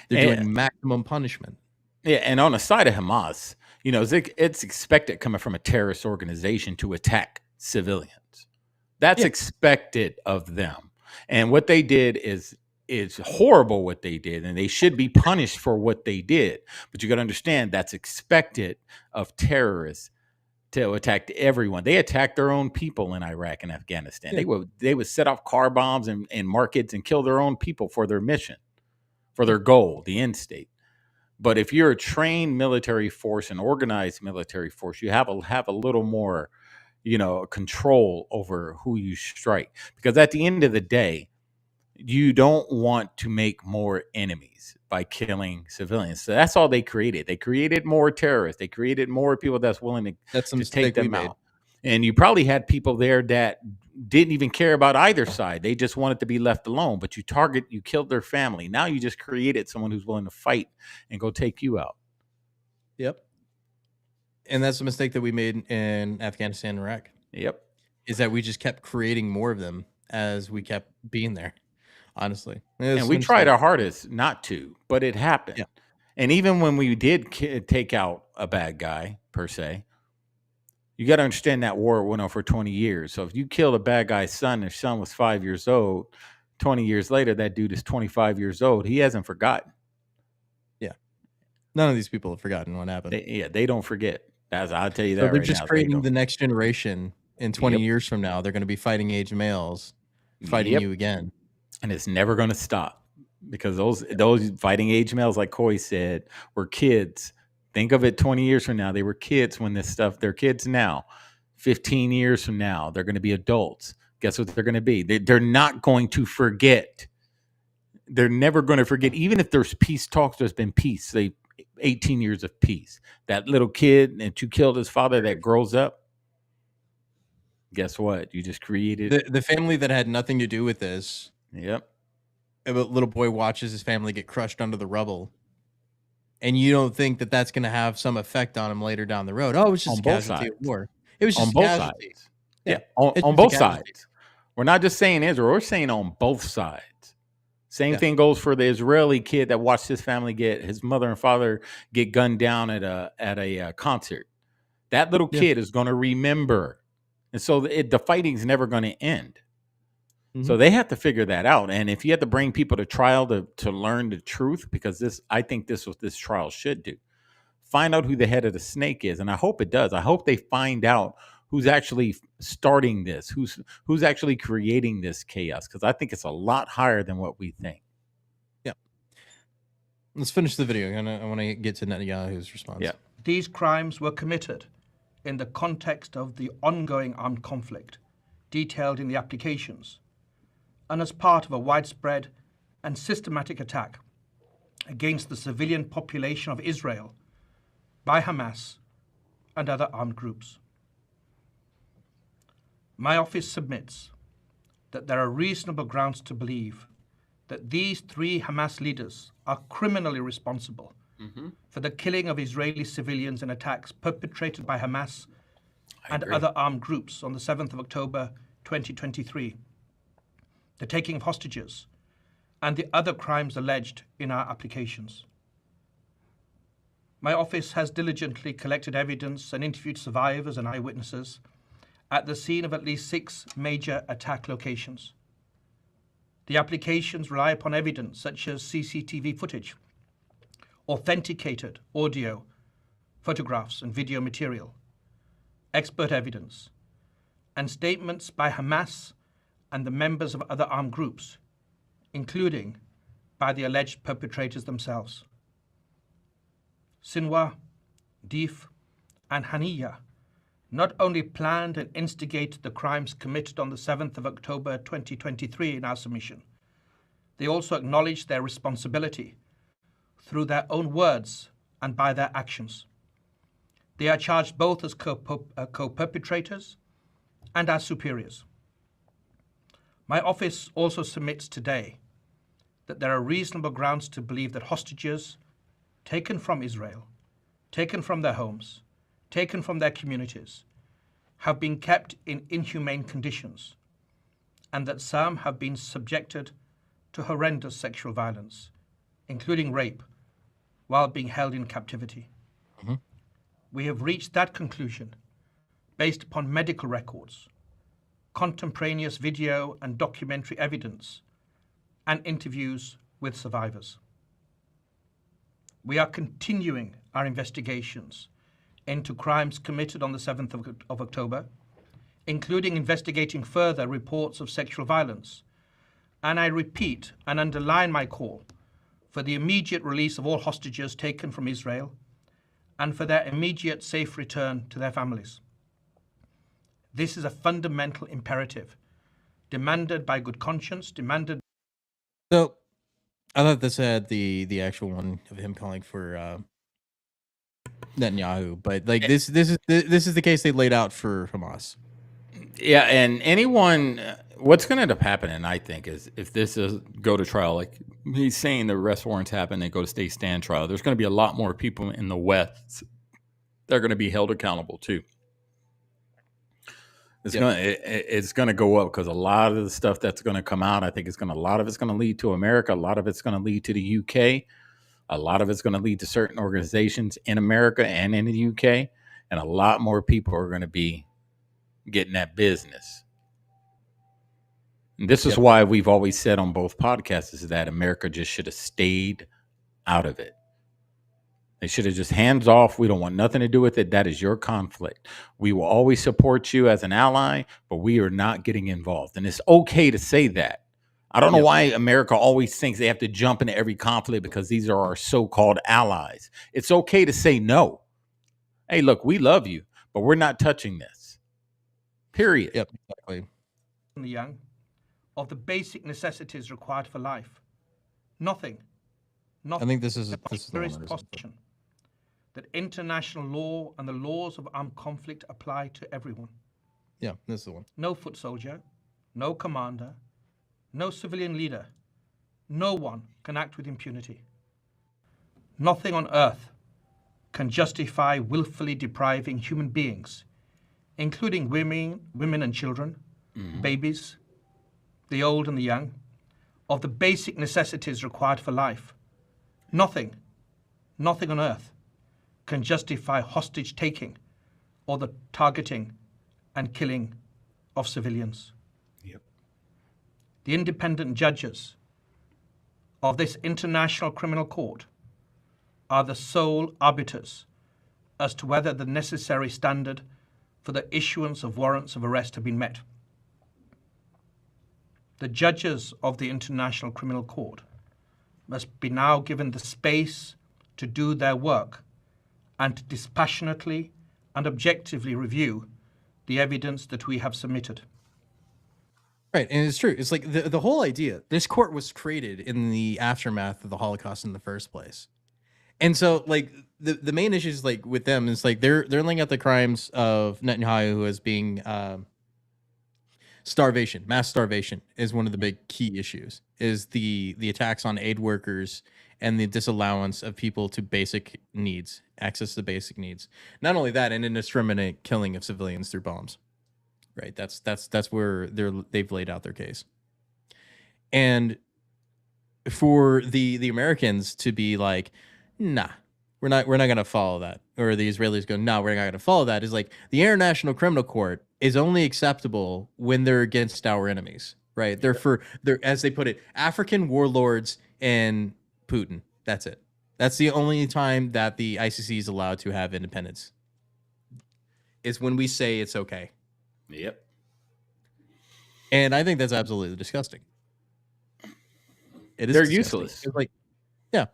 They're doing maximum punishment. Yeah, and on the side of Hamas, it's expected coming from a terrorist organization to attack civilians. That's expected of them. And what they did is horrible what they did, and they should be punished for what they did. But you got to understand that's expected of terrorists to attack everyone. They attacked their own people in Iraq and Afghanistan. They would set off car bombs in markets and kill their own people for their mission, for their goal, the end state. But if you're a trained military force, an organized military force, you have a little more control over who you strike, because at the end of the day, you don't want to make more enemies by killing civilians. So that's all they created. They created more terrorists. They created more people that's willing to take them out. And you probably had people there that didn't even care about either side. They just wanted to be left alone. But you killed their family. Now you just created someone who's willing to fight and go take you out. Yep. And that's the mistake that we made in Afghanistan and Iraq. Yep. Is that we just kept creating more of them as we kept being there. Honestly, And we tried our hardest not to, but it happened. Yeah. And even when we did take out a bad guy, per se, you got to understand that war went on for 20 years. So if you killed a bad guy's son, their son was 5 years old, 20 years later, that dude is 25 years old. He hasn't forgotten. Yeah. None of these people have forgotten what happened. They don't forget. I'll tell you that So they're right just now. creating the next generation. In 20 years from now, they're going to be fighting age males, fighting you again. And it's never going to stop because those fighting age males, like Coy said, were kids. Think of it 20 years from now. They were kids when this stuff, they're kids now. 15 years from now, they're going to be adults. Guess what they're going to be? They're not going to forget. They're never going to forget. Even if there's peace talks, there's been peace. 18 years of peace. That little kid that you killed his father that grows up, guess what? You just created the family that had nothing to do with this. Yep. A little boy watches his family get crushed under the rubble. And you don't think that that's going to have some effect on him later down the road. Oh, it was just a casualty of war. It was just on both casualty. sides. Yeah, on both sides. We're not just saying Israel. We're saying on both sides. Same thing goes for the Israeli kid that watched his family his mother and father get gunned down at a concert. That little kid is going to remember. And so the fighting's never going to end. Mm-hmm. So they have to figure that out. And if you have to bring people to trial to learn the truth, because I think this is what this trial should do. Find out who the head of the snake is. And I hope it does. I hope they find out who's actually starting this, who's actually creating this chaos, because I think it's a lot higher than what we think. Yeah. Let's finish the video. I want to get to Netanyahu's response. Yeah. These crimes were committed in the context of the ongoing armed conflict detailed in the applications and as part of a widespread and systematic attack against the civilian population of Israel by Hamas and other armed groups. My office submits that there are reasonable grounds to believe that these three Hamas leaders are criminally responsible for the killing of Israeli civilians in attacks perpetrated by Hamas and other armed groups on the 7th of October 2023, the taking of hostages, and the other crimes alleged in our applications. My office has diligently collected evidence and interviewed survivors and eyewitnesses at the scene of at least 6 major attack locations. The applications rely upon evidence such as CCTV footage, authenticated audio, photographs and video material, expert evidence, and statements by Hamas and the members of other armed groups, including by the alleged perpetrators themselves. Sinwar, Deif, and Haniya not only planned and instigated the crimes committed on the 7th of October 2023 in our submission, they also acknowledged their responsibility through their own words and by their actions. They are charged both as co-perpetrators and as superiors. My office also submits today that there are reasonable grounds to believe that hostages taken from Israel, taken from their homes, taken from their communities, have been kept in inhumane conditions, and that some have been subjected to horrendous sexual violence, including rape, while being held in captivity. Mm-hmm. We have reached that conclusion based upon medical records, contemporaneous video and documentary evidence, and interviews with survivors. We are continuing our investigations into crimes committed on the 7th of October, including investigating further reports of sexual violence. And I repeat and underline my call for the immediate release of all hostages taken from Israel and for their immediate safe return to their families. This is a fundamental imperative, demanded by good conscience, demanded. So, I thought this had the actual one of him calling for Netanyahu, but like this is the case they laid out for Hamas. Yeah, and what's going to end up happening, I think, is if this is go to trial, like he's saying the arrest warrants happen, they go to state stand trial, there's going to be a lot more people in the West that are going to be held accountable too. It's gonna go up because a lot of the stuff that's gonna come out, I think a lot of it's gonna lead to America, a lot of it's gonna lead to the UK, a lot of it's gonna lead to certain organizations in America and in the UK, and a lot more people are gonna be getting that business. And this is why we've always said on both podcasts is that America just should have stayed out of it. They should have just hands off. We don't want nothing to do with it. That is your conflict. We will always support you as an ally, but we are not getting involved. And it's okay to say that. I don't know why America always thinks they have to jump into every conflict because these are our so-called allies. It's okay to say no. Hey, look, we love you, but we're not touching this. Period. Yep, exactly. The young, of the basic necessities required for life. Nothing. I think this is the position that international law and the laws of armed conflict apply to everyone. Yeah, this is the one. No foot soldier, no commander, no civilian leader. No one can act with impunity. Nothing on earth can justify willfully depriving human beings, including women and children, babies, the old and the young, of the basic necessities required for life. Nothing on earth can justify hostage taking or the targeting and killing of civilians. The independent judges of this International Criminal Court are the sole arbiters as to whether the necessary standard for the issuance of warrants of arrest have been met. The judges of the International Criminal Court must be now given the space to do their work and to dispassionately and objectively review the evidence that we have submitted. Right, and it's true. It's like the whole idea. This court was created in the aftermath of the Holocaust in the first place, and so like the main issues like with them is like they're laying out the crimes of Netanyahu as being starvation. Mass starvation is one of the big key issues. Is the attacks on aid workers and the disallowance of people to basic needs, access to basic needs. Not only that, an indiscriminate killing of civilians through bombs. Right, that's where they've laid out their case. And for the Americans to be like, nah, we're not gonna follow that, or the Israelis go, no, we're not gonna follow that, is like the International Criminal Court is only acceptable when they're against our enemies, right? They're as they put it, African warlords and Putin. That's it. That's the only time that the ICC is allowed to have independence. Is when we say it's okay. Yep. And I think that's absolutely disgusting. It is. They're disgusting. useless. It's like, yeah.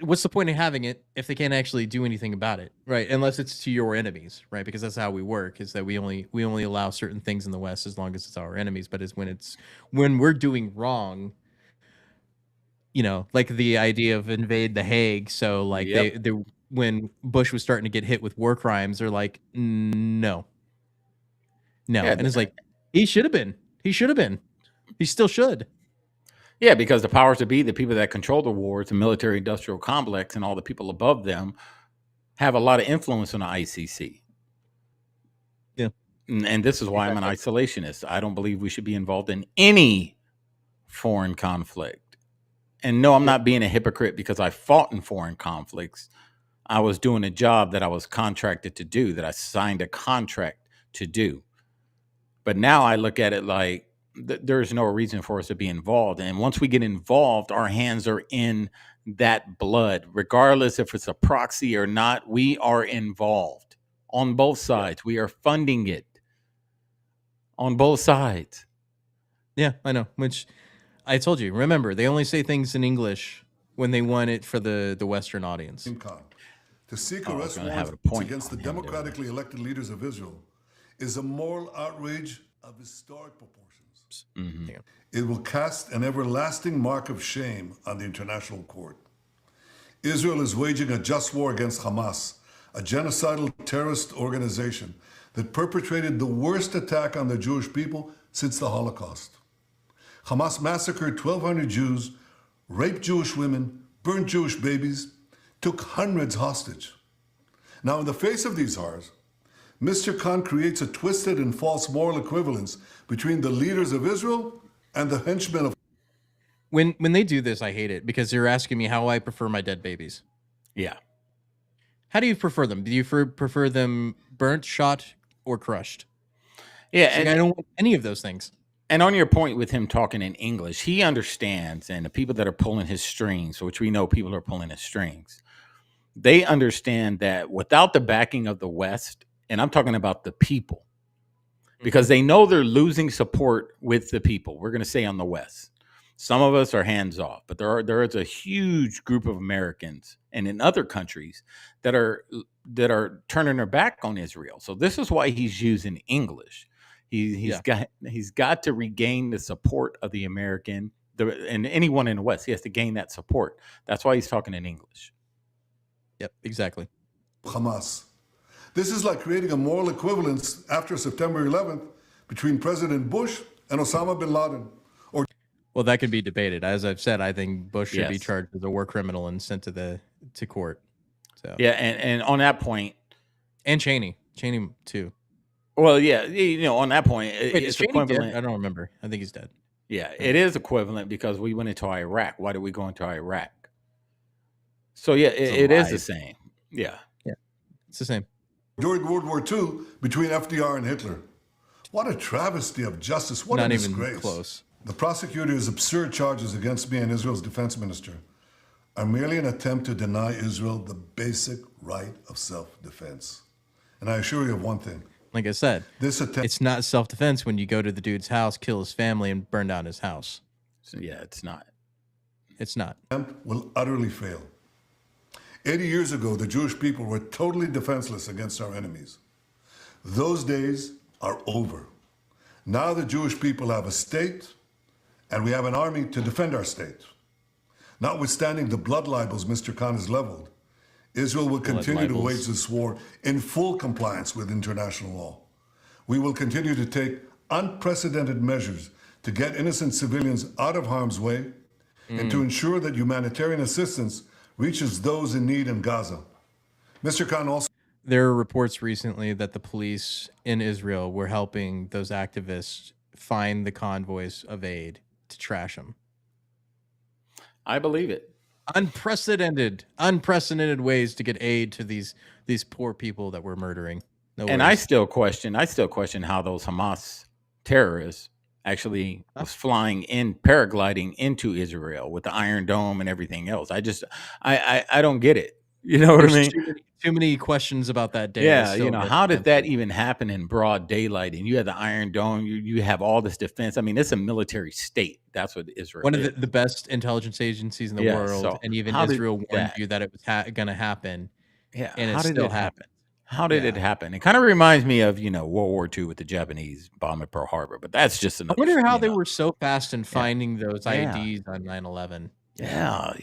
What's the point of having it if they can't actually do anything about it, right? Unless it's to your enemies, right? Because that's how we work. Is that we only allow certain things in the West as long as it's our enemies. But it's when we're doing wrong. You know, like the idea of invade the Hague. So like they when Bush was starting to get hit with war crimes, they're like, no. Yeah, and it's like, he should have been. He still should. Yeah, because the powers that be, the people that control the wars, the military industrial complex, and all the people above them have a lot of influence on the ICC. Yeah. And this is why I'm an isolationist. I don't believe we should be involved in any foreign conflict. And no, I'm not being a hypocrite because I fought in foreign conflicts. I was doing a job that I was contracted to do, that I signed a contract to do. But now I look at it like there's no reason for us to be involved. And once we get involved, our hands are in that blood. Regardless if it's a proxy or not, we are involved on both sides. We are funding it on both sides. Yeah, I know. Which I told you, remember, they only say things in English when they want it for the Western audience. To seek arrest warrants against the democratically elected leaders of Israel is a moral outrage of historic proportions. Mm-hmm. It will cast an everlasting mark of shame on the international court. Israel is waging a just war against Hamas, a genocidal terrorist organization that perpetrated the worst attack on the Jewish people since the Holocaust. Hamas massacred 1,200 Jews, raped Jewish women, burned Jewish babies, took hundreds hostage. Now, in the face of these horrors, Mr. Khan creates a twisted and false moral equivalence between the leaders of Israel and the henchmen of. When they do this, I hate it because they're asking me how I prefer my dead babies. Yeah. How do you prefer them? Do you prefer them burnt, shot, or crushed? Yeah, and I don't want any of those things. And on your point with him talking in English, he understands, and the people that are pulling his strings, which we know people are pulling his strings, they understand that without the backing of the West, and I'm talking about the people, because they know they're losing support with the people. We're going to say on the West. Some of us are hands off, but there is a huge group of Americans and in other countries that are turning their back on Israel. So this is why he's using English. He's got to regain the support of the American and anyone in the West. He has to gain that support. That's why he's talking in English. Yep, exactly. Hamas. This is like creating a moral equivalence after September 11th between President Bush and Osama bin Laden. Well, that could be debated. As I've said, I think Bush should be Yes. charged as a war criminal and sent to court. So Yeah, and on that point, and Cheney too. well, yeah, on that point, Wait, is it's Cheney dead? equivalent. I don't remember. I think he's dead. Yeah, it is equivalent because we went into Iraq. Why did we go into Iraq? So yeah, it is the same. Yeah, it's the same. During World War II, between FDR and Hitler. What a travesty of justice. What Not a even disgrace. close. The prosecutor's absurd charges against me and Israel's defense minister are merely an attempt to deny Israel the basic right of self-defense. And I assure you of one thing. Like I said, This attempt it's not self-defense when you go to the dude's house, kill his family, and burn down his house. so yeah, it's not. It's not. will utterly fail. 80 years ago, the Jewish people were totally defenseless against our enemies. Those days are over. Now the Jewish people have a state, and we have an army to defend our state. Notwithstanding the blood libels Mr. Khan has leveled, Israel will continue to wage this war in full compliance with international law. We will continue to take unprecedented measures to get innocent civilians out of harm's way and to ensure that humanitarian assistance reaches those in need in Gaza. Mr. Khan also... There are reports recently that the police in Israel were helping those activists find the convoys of aid to trash them. I believe it. Unprecedented ways to get aid to these poor people that we're murdering. No And worries. I still question how those Hamas terrorists actually was flying in, paragliding into Israel with the Iron Dome and everything else. I don't get it. You know what I mean? Too many questions about that day. Yeah, how did that even happen in broad daylight? And you have the Iron Dome, you have all this defense. I mean, it's a military state. That's what Israel One is. of the best intelligence agencies in the Yeah, world, so and even how did Israel warned that- you that it was going to happen. Yeah, and how it did still it happen? happened. How did it happen? It kind of reminds me of, World War II with the Japanese bomb at Pearl Harbor, but that's just I another. wonder how they were so fast in finding those Yeah. IEDs on 9/11. Yeah,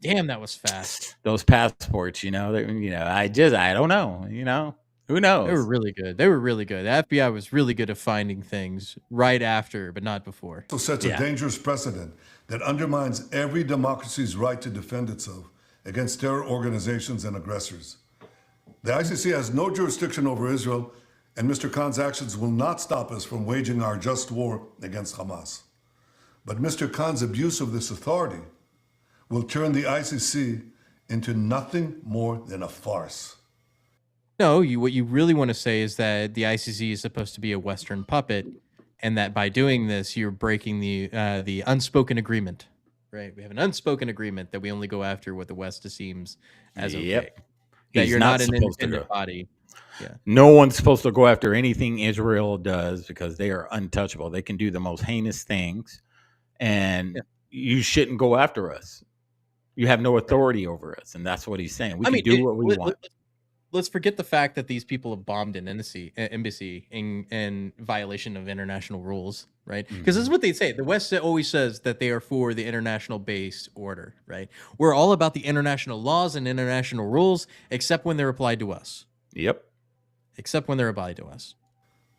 Damn, that was fast. those passports, I don't know, who knows? They were really good. The FBI was really good at finding things right after, but not before. also sets a dangerous precedent that undermines every democracy's right to defend itself against terror organizations and aggressors. The ICC has no jurisdiction over Israel, and Mr. Khan's actions will not stop us from waging our just war against Hamas. But Mr. Khan's abuse of this authority will turn the ICC into nothing more than a farce. No, what you really want to say is that the ICC is supposed to be a Western puppet, and that by doing this, you're breaking the unspoken agreement. Right? We have an unspoken agreement that we only go after what the West seems as okay. Yep. That He's you're not not an supposed to independent go. body. Yeah. No one's supposed to go after anything Israel does because they are untouchable. They can do the most heinous things, and you shouldn't go after us. You have no authority over us, and that's what he's saying. We can do what we want. Let's forget the fact that these people have bombed an embassy in violation of international rules, right? Because this is what they say. The West always says that they are for the international-based order, right? We're all about the international laws and international rules, except when they're applied to us. Yep. Except when they're applied to us.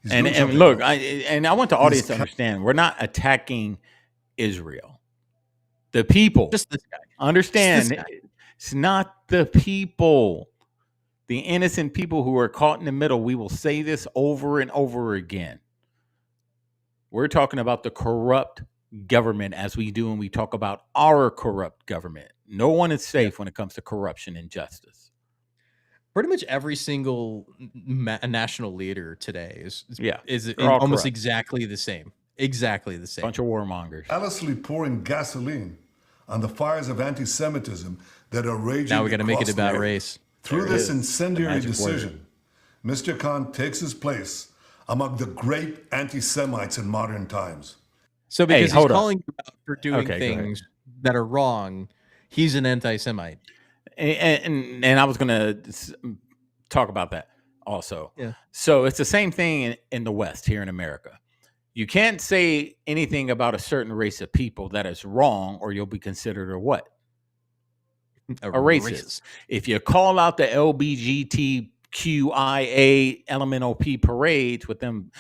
And look, I want the audience to understand, we're not attacking Israel. The people. Just this guy. Understand, Just this guy. it's not the people. The innocent people who are caught in the middle, we will say this over and over again. We're talking about the corrupt government as we do when we talk about our corrupt government. No one is safe when it comes to corruption and justice. Pretty much every single national leader today is they're all almost corrupt. exactly the same. Exactly the same. Bunch of warmongers. Callously pouring gasoline on the fires of anti-Semitism that are raging. Now we got to make it across the about earth. race. Through this incendiary magic decision, Mr. Khan takes his place among the great anti-Semites in modern times. So because he's hold up. calling you out for doing Okay, go ahead. things that are wrong, he's an anti-Semite. And I was going to talk about that also. Yeah. So it's the same thing in the West here in America. You can't say anything about a certain race of people that is wrong, or you'll be considered a what? A racist. If you call out the LBGTQIA LMNOP parades with them,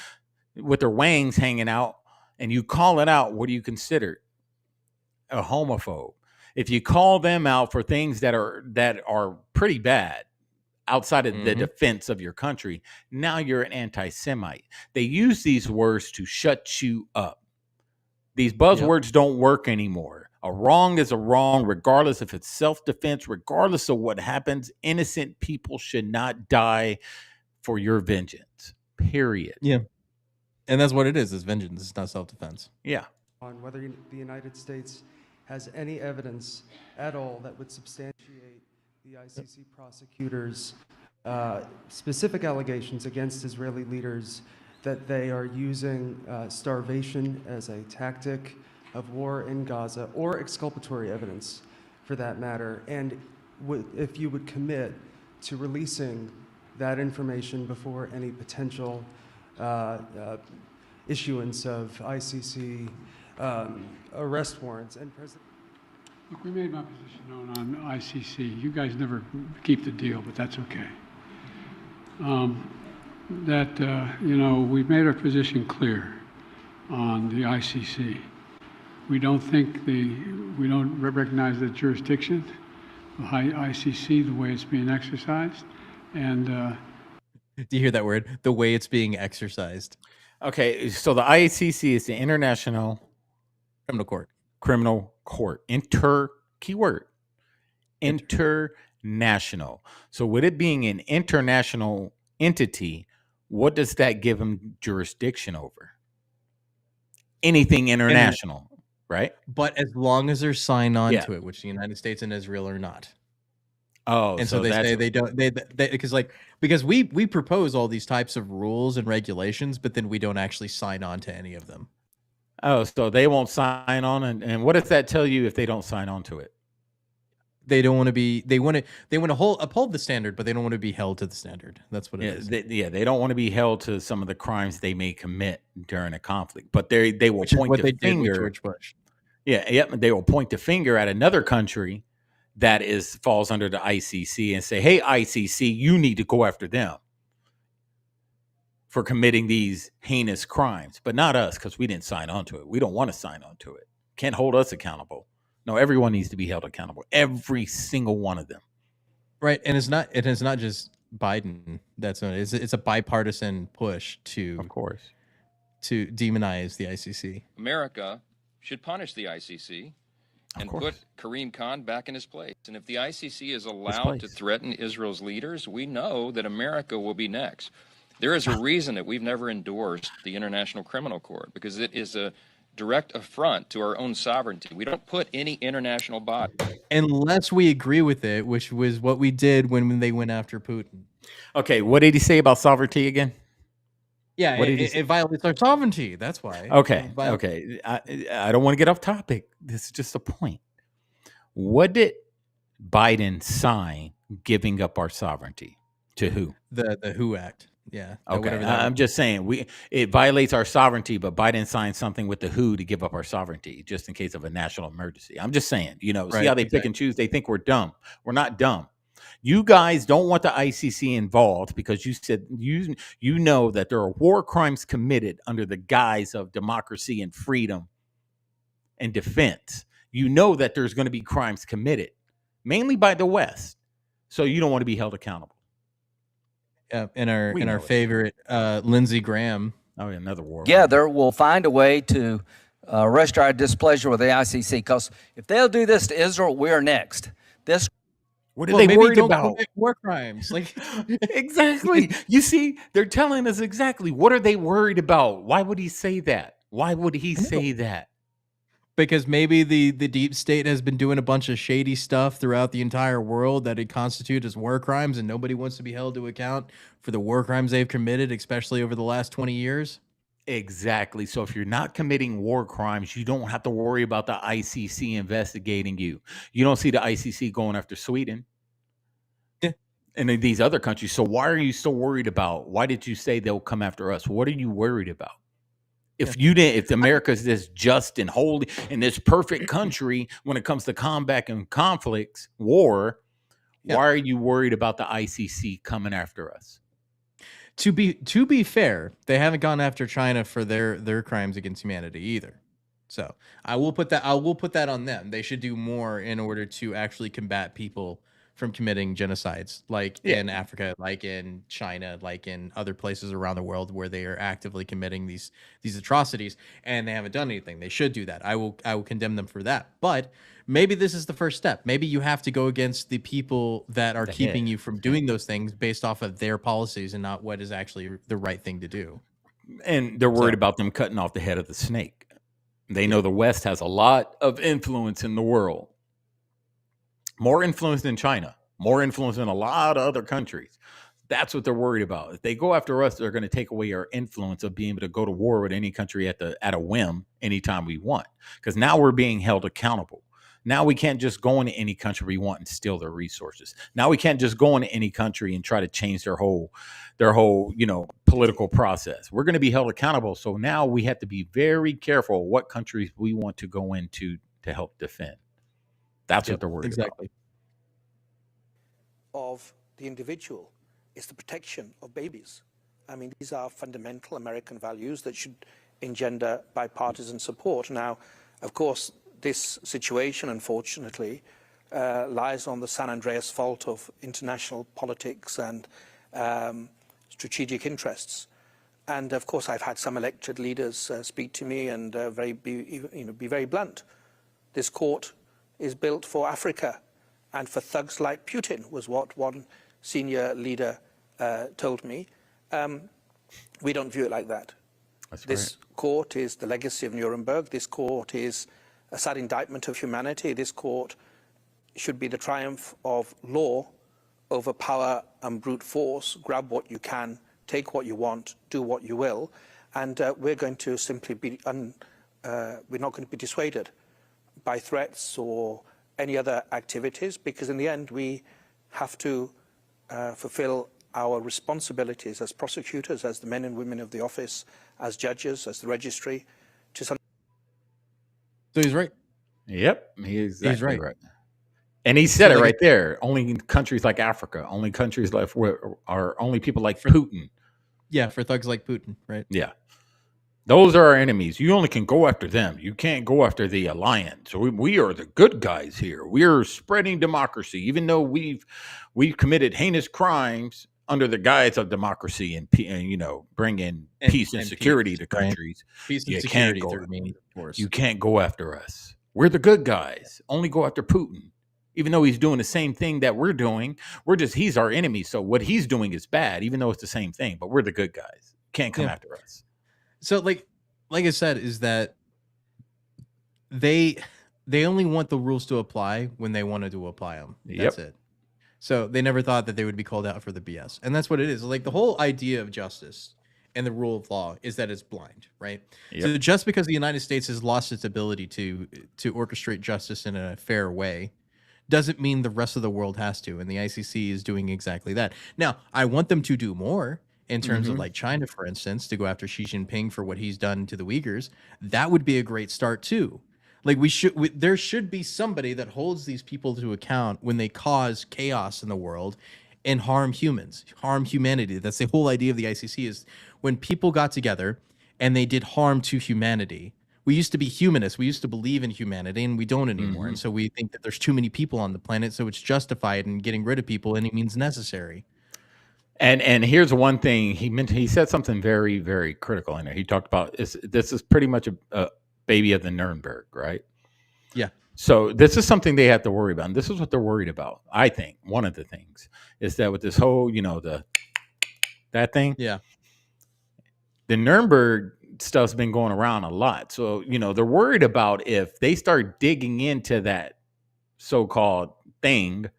with their wangs hanging out, and you call it out, what do you consider? A homophobe. If you call them out for things that are pretty bad outside of the defense of your country, now you're an anti-Semite. They use these words to shut you up. These buzzwords don't work anymore. A wrong is a wrong, regardless if it's self-defense, regardless of what happens. Innocent people should not die for your vengeance. Period. Yeah. And that's what it is vengeance. It's not self-defense. Yeah. On whether the United States has any evidence at all that would substantiate the ICC prosecutors' specific allegations against Israeli leaders that they are using starvation as a tactic of war in Gaza, or exculpatory evidence for that matter, and if you would commit to releasing that information before any potential issuance of ICC arrest warrants. And Look, we made my position known on ICC. You guys never keep the deal, but that's okay. We've made our position clear on the ICC. We don't recognize the jurisdiction of ICC the way it's being exercised. And do you hear that word? The way it's being exercised. Okay, so the ICC is the International Criminal Court. Keyword. International. So with it being an international entity, what does that give them jurisdiction over? Anything international, right? But as long as they're signed on to it, which the United States and Israel are not. Oh, and so they say they don't because we propose all these types of rules and regulations, but then we don't actually sign on to any of them. Oh, so they won't sign on, and what does that tell you if they don't sign on to it? They don't want to be. They want to uphold the standard, but they don't want to be held to the standard. That's what it is. They don't want to be held to some of the crimes they may commit during a conflict. But they will point the finger. George Bush. They will point the finger at another country that falls under the ICC and say, "Hey, ICC, you need to go after them for committing these heinous crimes, but not us because we didn't sign on to it. We don't want to sign on to it. Can't hold us accountable." No, everyone needs to be held accountable. Every single one of them. Right, and it's not just Biden. It's a bipartisan push to, of course, to demonize the ICC. America should punish the ICC and put Kareem Khan back in his place. And if the ICC is allowed to threaten Israel's leaders, we know that America will be next. There is a reason that we've never endorsed the International Criminal Court, because it is a direct affront to our own sovereignty. We don't put any international body unless we agree with it, which was what we did when they went after Putin. Okay, what did he say about sovereignty again? Yeah, it violates our sovereignty. That's why. Okay. I don't want to get off topic. This is just a point. What did Biden sign giving up our sovereignty? To who? The WHO Act. Yeah. Okay. I'm just saying it violates our sovereignty, but Biden signed something with the WHO to give up our sovereignty just in case of a national emergency. I'm just saying, see how they pick and choose. They think we're dumb. We're not dumb. You guys don't want the ICC involved because you said you know that there are war crimes committed under the guise of democracy and freedom and defense. You know that there's going to be crimes committed, mainly by the West. So you don't want to be held accountable. in our We know it's favorite Lindsey Graham. Oh, yeah, another war. Yeah, we'll find a way to arrest our displeasure with the ICC, because if they'll do this to Israel, we're next. This. What are they worried about? War crimes, like exactly. You see, they're telling us exactly what are they worried about. Why would he say that? Why would he say that? Because maybe the deep state has been doing a bunch of shady stuff throughout the entire world that it constitutes as war crimes, and nobody wants to be held to account for the war crimes they've committed, especially over the last 20 years. Exactly. So if you're not committing war crimes, you don't have to worry about the ICC investigating you. You don't see the ICC going after Sweden and in these other countries. So why are you so worried about? Why did you say they'll come after us? What are you worried about? If you didn't, if America is this just and holy and this perfect country when it comes to combat and conflicts, war, why are you worried about the ICC coming after us? To be fair, they haven't gone after China for their crimes against humanity either. So I will put that on them. They should do more in order to actually combat people from committing genocides, like in Africa, like in China, like in other places around the world where they are actively committing these atrocities, and they haven't done anything. They should do that. I will condemn them for that. But maybe this is the first step. Maybe you have to go against the people that are keeping you from doing those things based off of their policies and not what is actually the right thing to do. And they're worried about them cutting off the head of the snake. They know the West has a lot of influence in the world. More influence than China, more influence than a lot of other countries. That's what they're worried about. If they go after us, they're going to take away our influence of being able to go to war with any country at a whim anytime we want. Because now we're being held accountable. Now we can't just go into any country we want and steal their resources. Now we can't just go into any country and try to change their whole political process. We're going to be held accountable. So now we have to be very careful what countries we want to go into to help defend. That's what they're worried about. Of the individual is the protection of babies. I mean, these are fundamental American values that should engender bipartisan support. Now, of course, this situation, unfortunately, lies on the San Andreas fault of international politics and strategic interests. And of course, I've had some elected leaders speak to me and be very blunt. This court is built for Africa and for thugs like Putin, was what one senior leader told me. We don't view it like that. This court is the legacy of Nuremberg. This court is a sad indictment of humanity. This court should be the triumph of law over power and brute force. Grab what you can, take what you want, do what you will. And we're going to simply be, we're not going to be dissuaded by threats or any other activities, because in the end we have to fulfill our responsibilities as prosecutors, as the men and women of the office, as judges, as the registry. So he's right. Yep, he's right. And he said it right there. Only countries like Africa, only countries like are only people like Putin. Yeah, for thugs like Putin, right? Yeah. Those are our enemies. You only can go after them. You can't go after the alliance. We are the good guys here. We're spreading democracy, even though we've committed heinous crimes under the guise of democracy and bringing peace and security to countries. Right? Peace and security. You can't go after us. We're the good guys. Only go after Putin, even though he's doing the same thing that we're doing. He's our enemy. So what he's doing is bad, even though it's the same thing. But we're the good guys. Can't come after us. So like I said, is that they only want the rules to apply when they wanted to apply them. That's it. So they never thought that they would be called out for the BS. And that's what it is. Like the whole idea of justice and the rule of law is that it's blind, right? So just because the United States has lost its ability to orchestrate justice in a fair way doesn't mean the rest of the world has to. And the ICC is doing exactly that. Now, I want them to do more. In terms of like China, for instance, to go after Xi Jinping for what he's done to the Uyghurs, that would be a great start too. Like there should be somebody that holds these people to account when they cause chaos in the world and harm humans, harm humanity. That's the whole idea of the ICC, is when people got together and they did harm to humanity. We used to be humanists. We used to believe in humanity, and we don't anymore. And so we think that there's too many people on the planet, so it's justified in getting rid of people any means necessary. And here's one thing he mentioned. He said something very, very critical in there. He talked about this is pretty much a baby of the Nuremberg, right? Yeah. So this is something they have to worry about. And this is what they're worried about. I think one of the things is that with this whole, that thing. Yeah. The Nuremberg stuff's been going around a lot. So, they're worried about if they start digging into that so-called thing,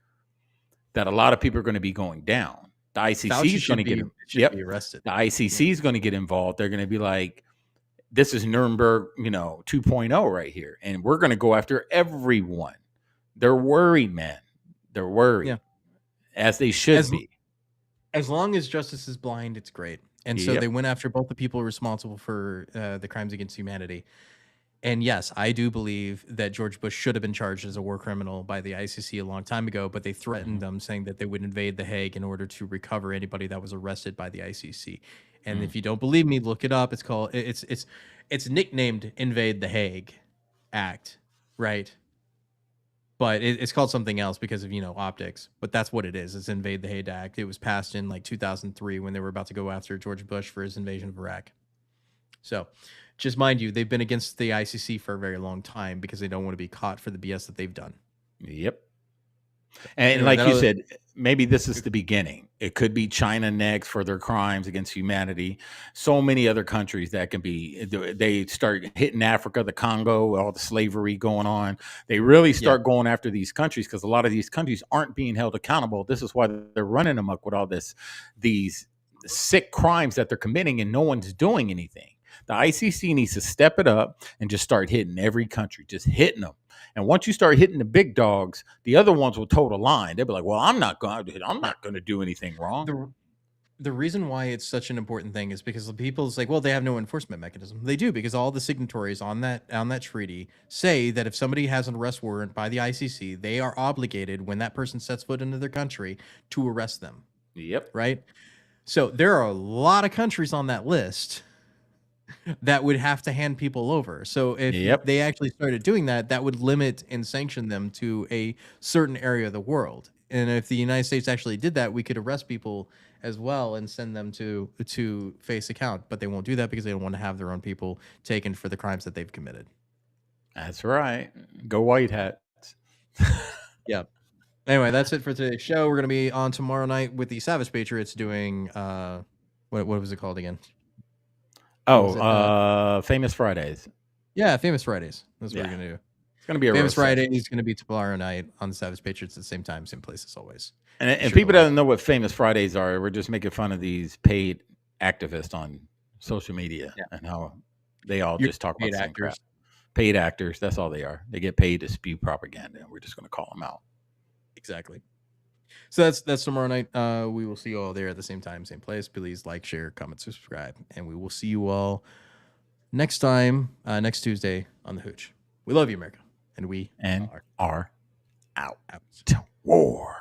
that a lot of people are going to be going down. The ICC is going to be arrested. The ICC is going to get involved. They're going to be like, this is Nuremberg, 2.0 right here. And we're going to go after everyone. They're worried, man. They're worried. Yeah. As they should be. As long as justice is blind, it's great. And so they went after both the people responsible for the crimes against humanity. And yes, I do believe that George Bush should have been charged as a war criminal by the ICC a long time ago, but they threatened them, saying that they would invade The Hague in order to recover anybody that was arrested by the ICC. And if you don't believe me, look it up. It's called it's nicknamed Invade The Hague Act, right? But it's called something else because of optics. But that's what it is. It's Invade the Hague Act. It was passed in like 2003 when they were about to go after George Bush for his invasion of Iraq. So, just mind you, they've been against the ICC for a very long time because they don't want to be caught for the BS that they've done. Yep. And like you said, maybe this is the beginning. It could be China next for their crimes against humanity. So many other countries that can be, they start hitting Africa, the Congo, all the slavery going on. They really start going after these countries because a lot of these countries aren't being held accountable. This is why they're running amok with all these sick crimes that they're committing and no one's doing anything. The ICC needs to step it up and just start hitting every country, just hitting them. And once you start hitting the big dogs, the other ones will toe the line. They'll be like, "Well, I'm not going to do anything wrong." The reason why it's such an important thing is because the people's like, well, they have no enforcement mechanism. They do, because all the signatories on that treaty say that if somebody has an arrest warrant by the ICC, they are obligated when that person sets foot into their country to arrest them. Yep. Right. So there are a lot of countries on that list that would have to hand people over. So if they actually started doing that, that would limit and sanction them to a certain area of the world. And if the United States actually did that, we could arrest people as well and send them to face account. But they won't do that because they don't want to have their own people taken for the crimes that they've committed. That's right. Go white hats. Yeah. Anyway, that's it for today's show. We're going to be on tomorrow night with the Savage Patriots doing what was it called again? Famous Fridays. Yeah, Famous Fridays. That's what we're gonna do. It's gonna be a Famous Friday. It's gonna be tomorrow night on the Savage Patriots at the same time, same place as always. And people don't know what Famous Fridays are. We're just making fun of these paid activists on social media and how they all just talk about the same crap. Paid actors. That's all they are. They get paid to spew propaganda, and we're just gonna call them out. Exactly. So that's tomorrow night. We will see you all there at the same time, same place. Please like, share, comment, subscribe, and we will see you all next time, next Tuesday on the Hooch. We love you, America, and we are out. To war.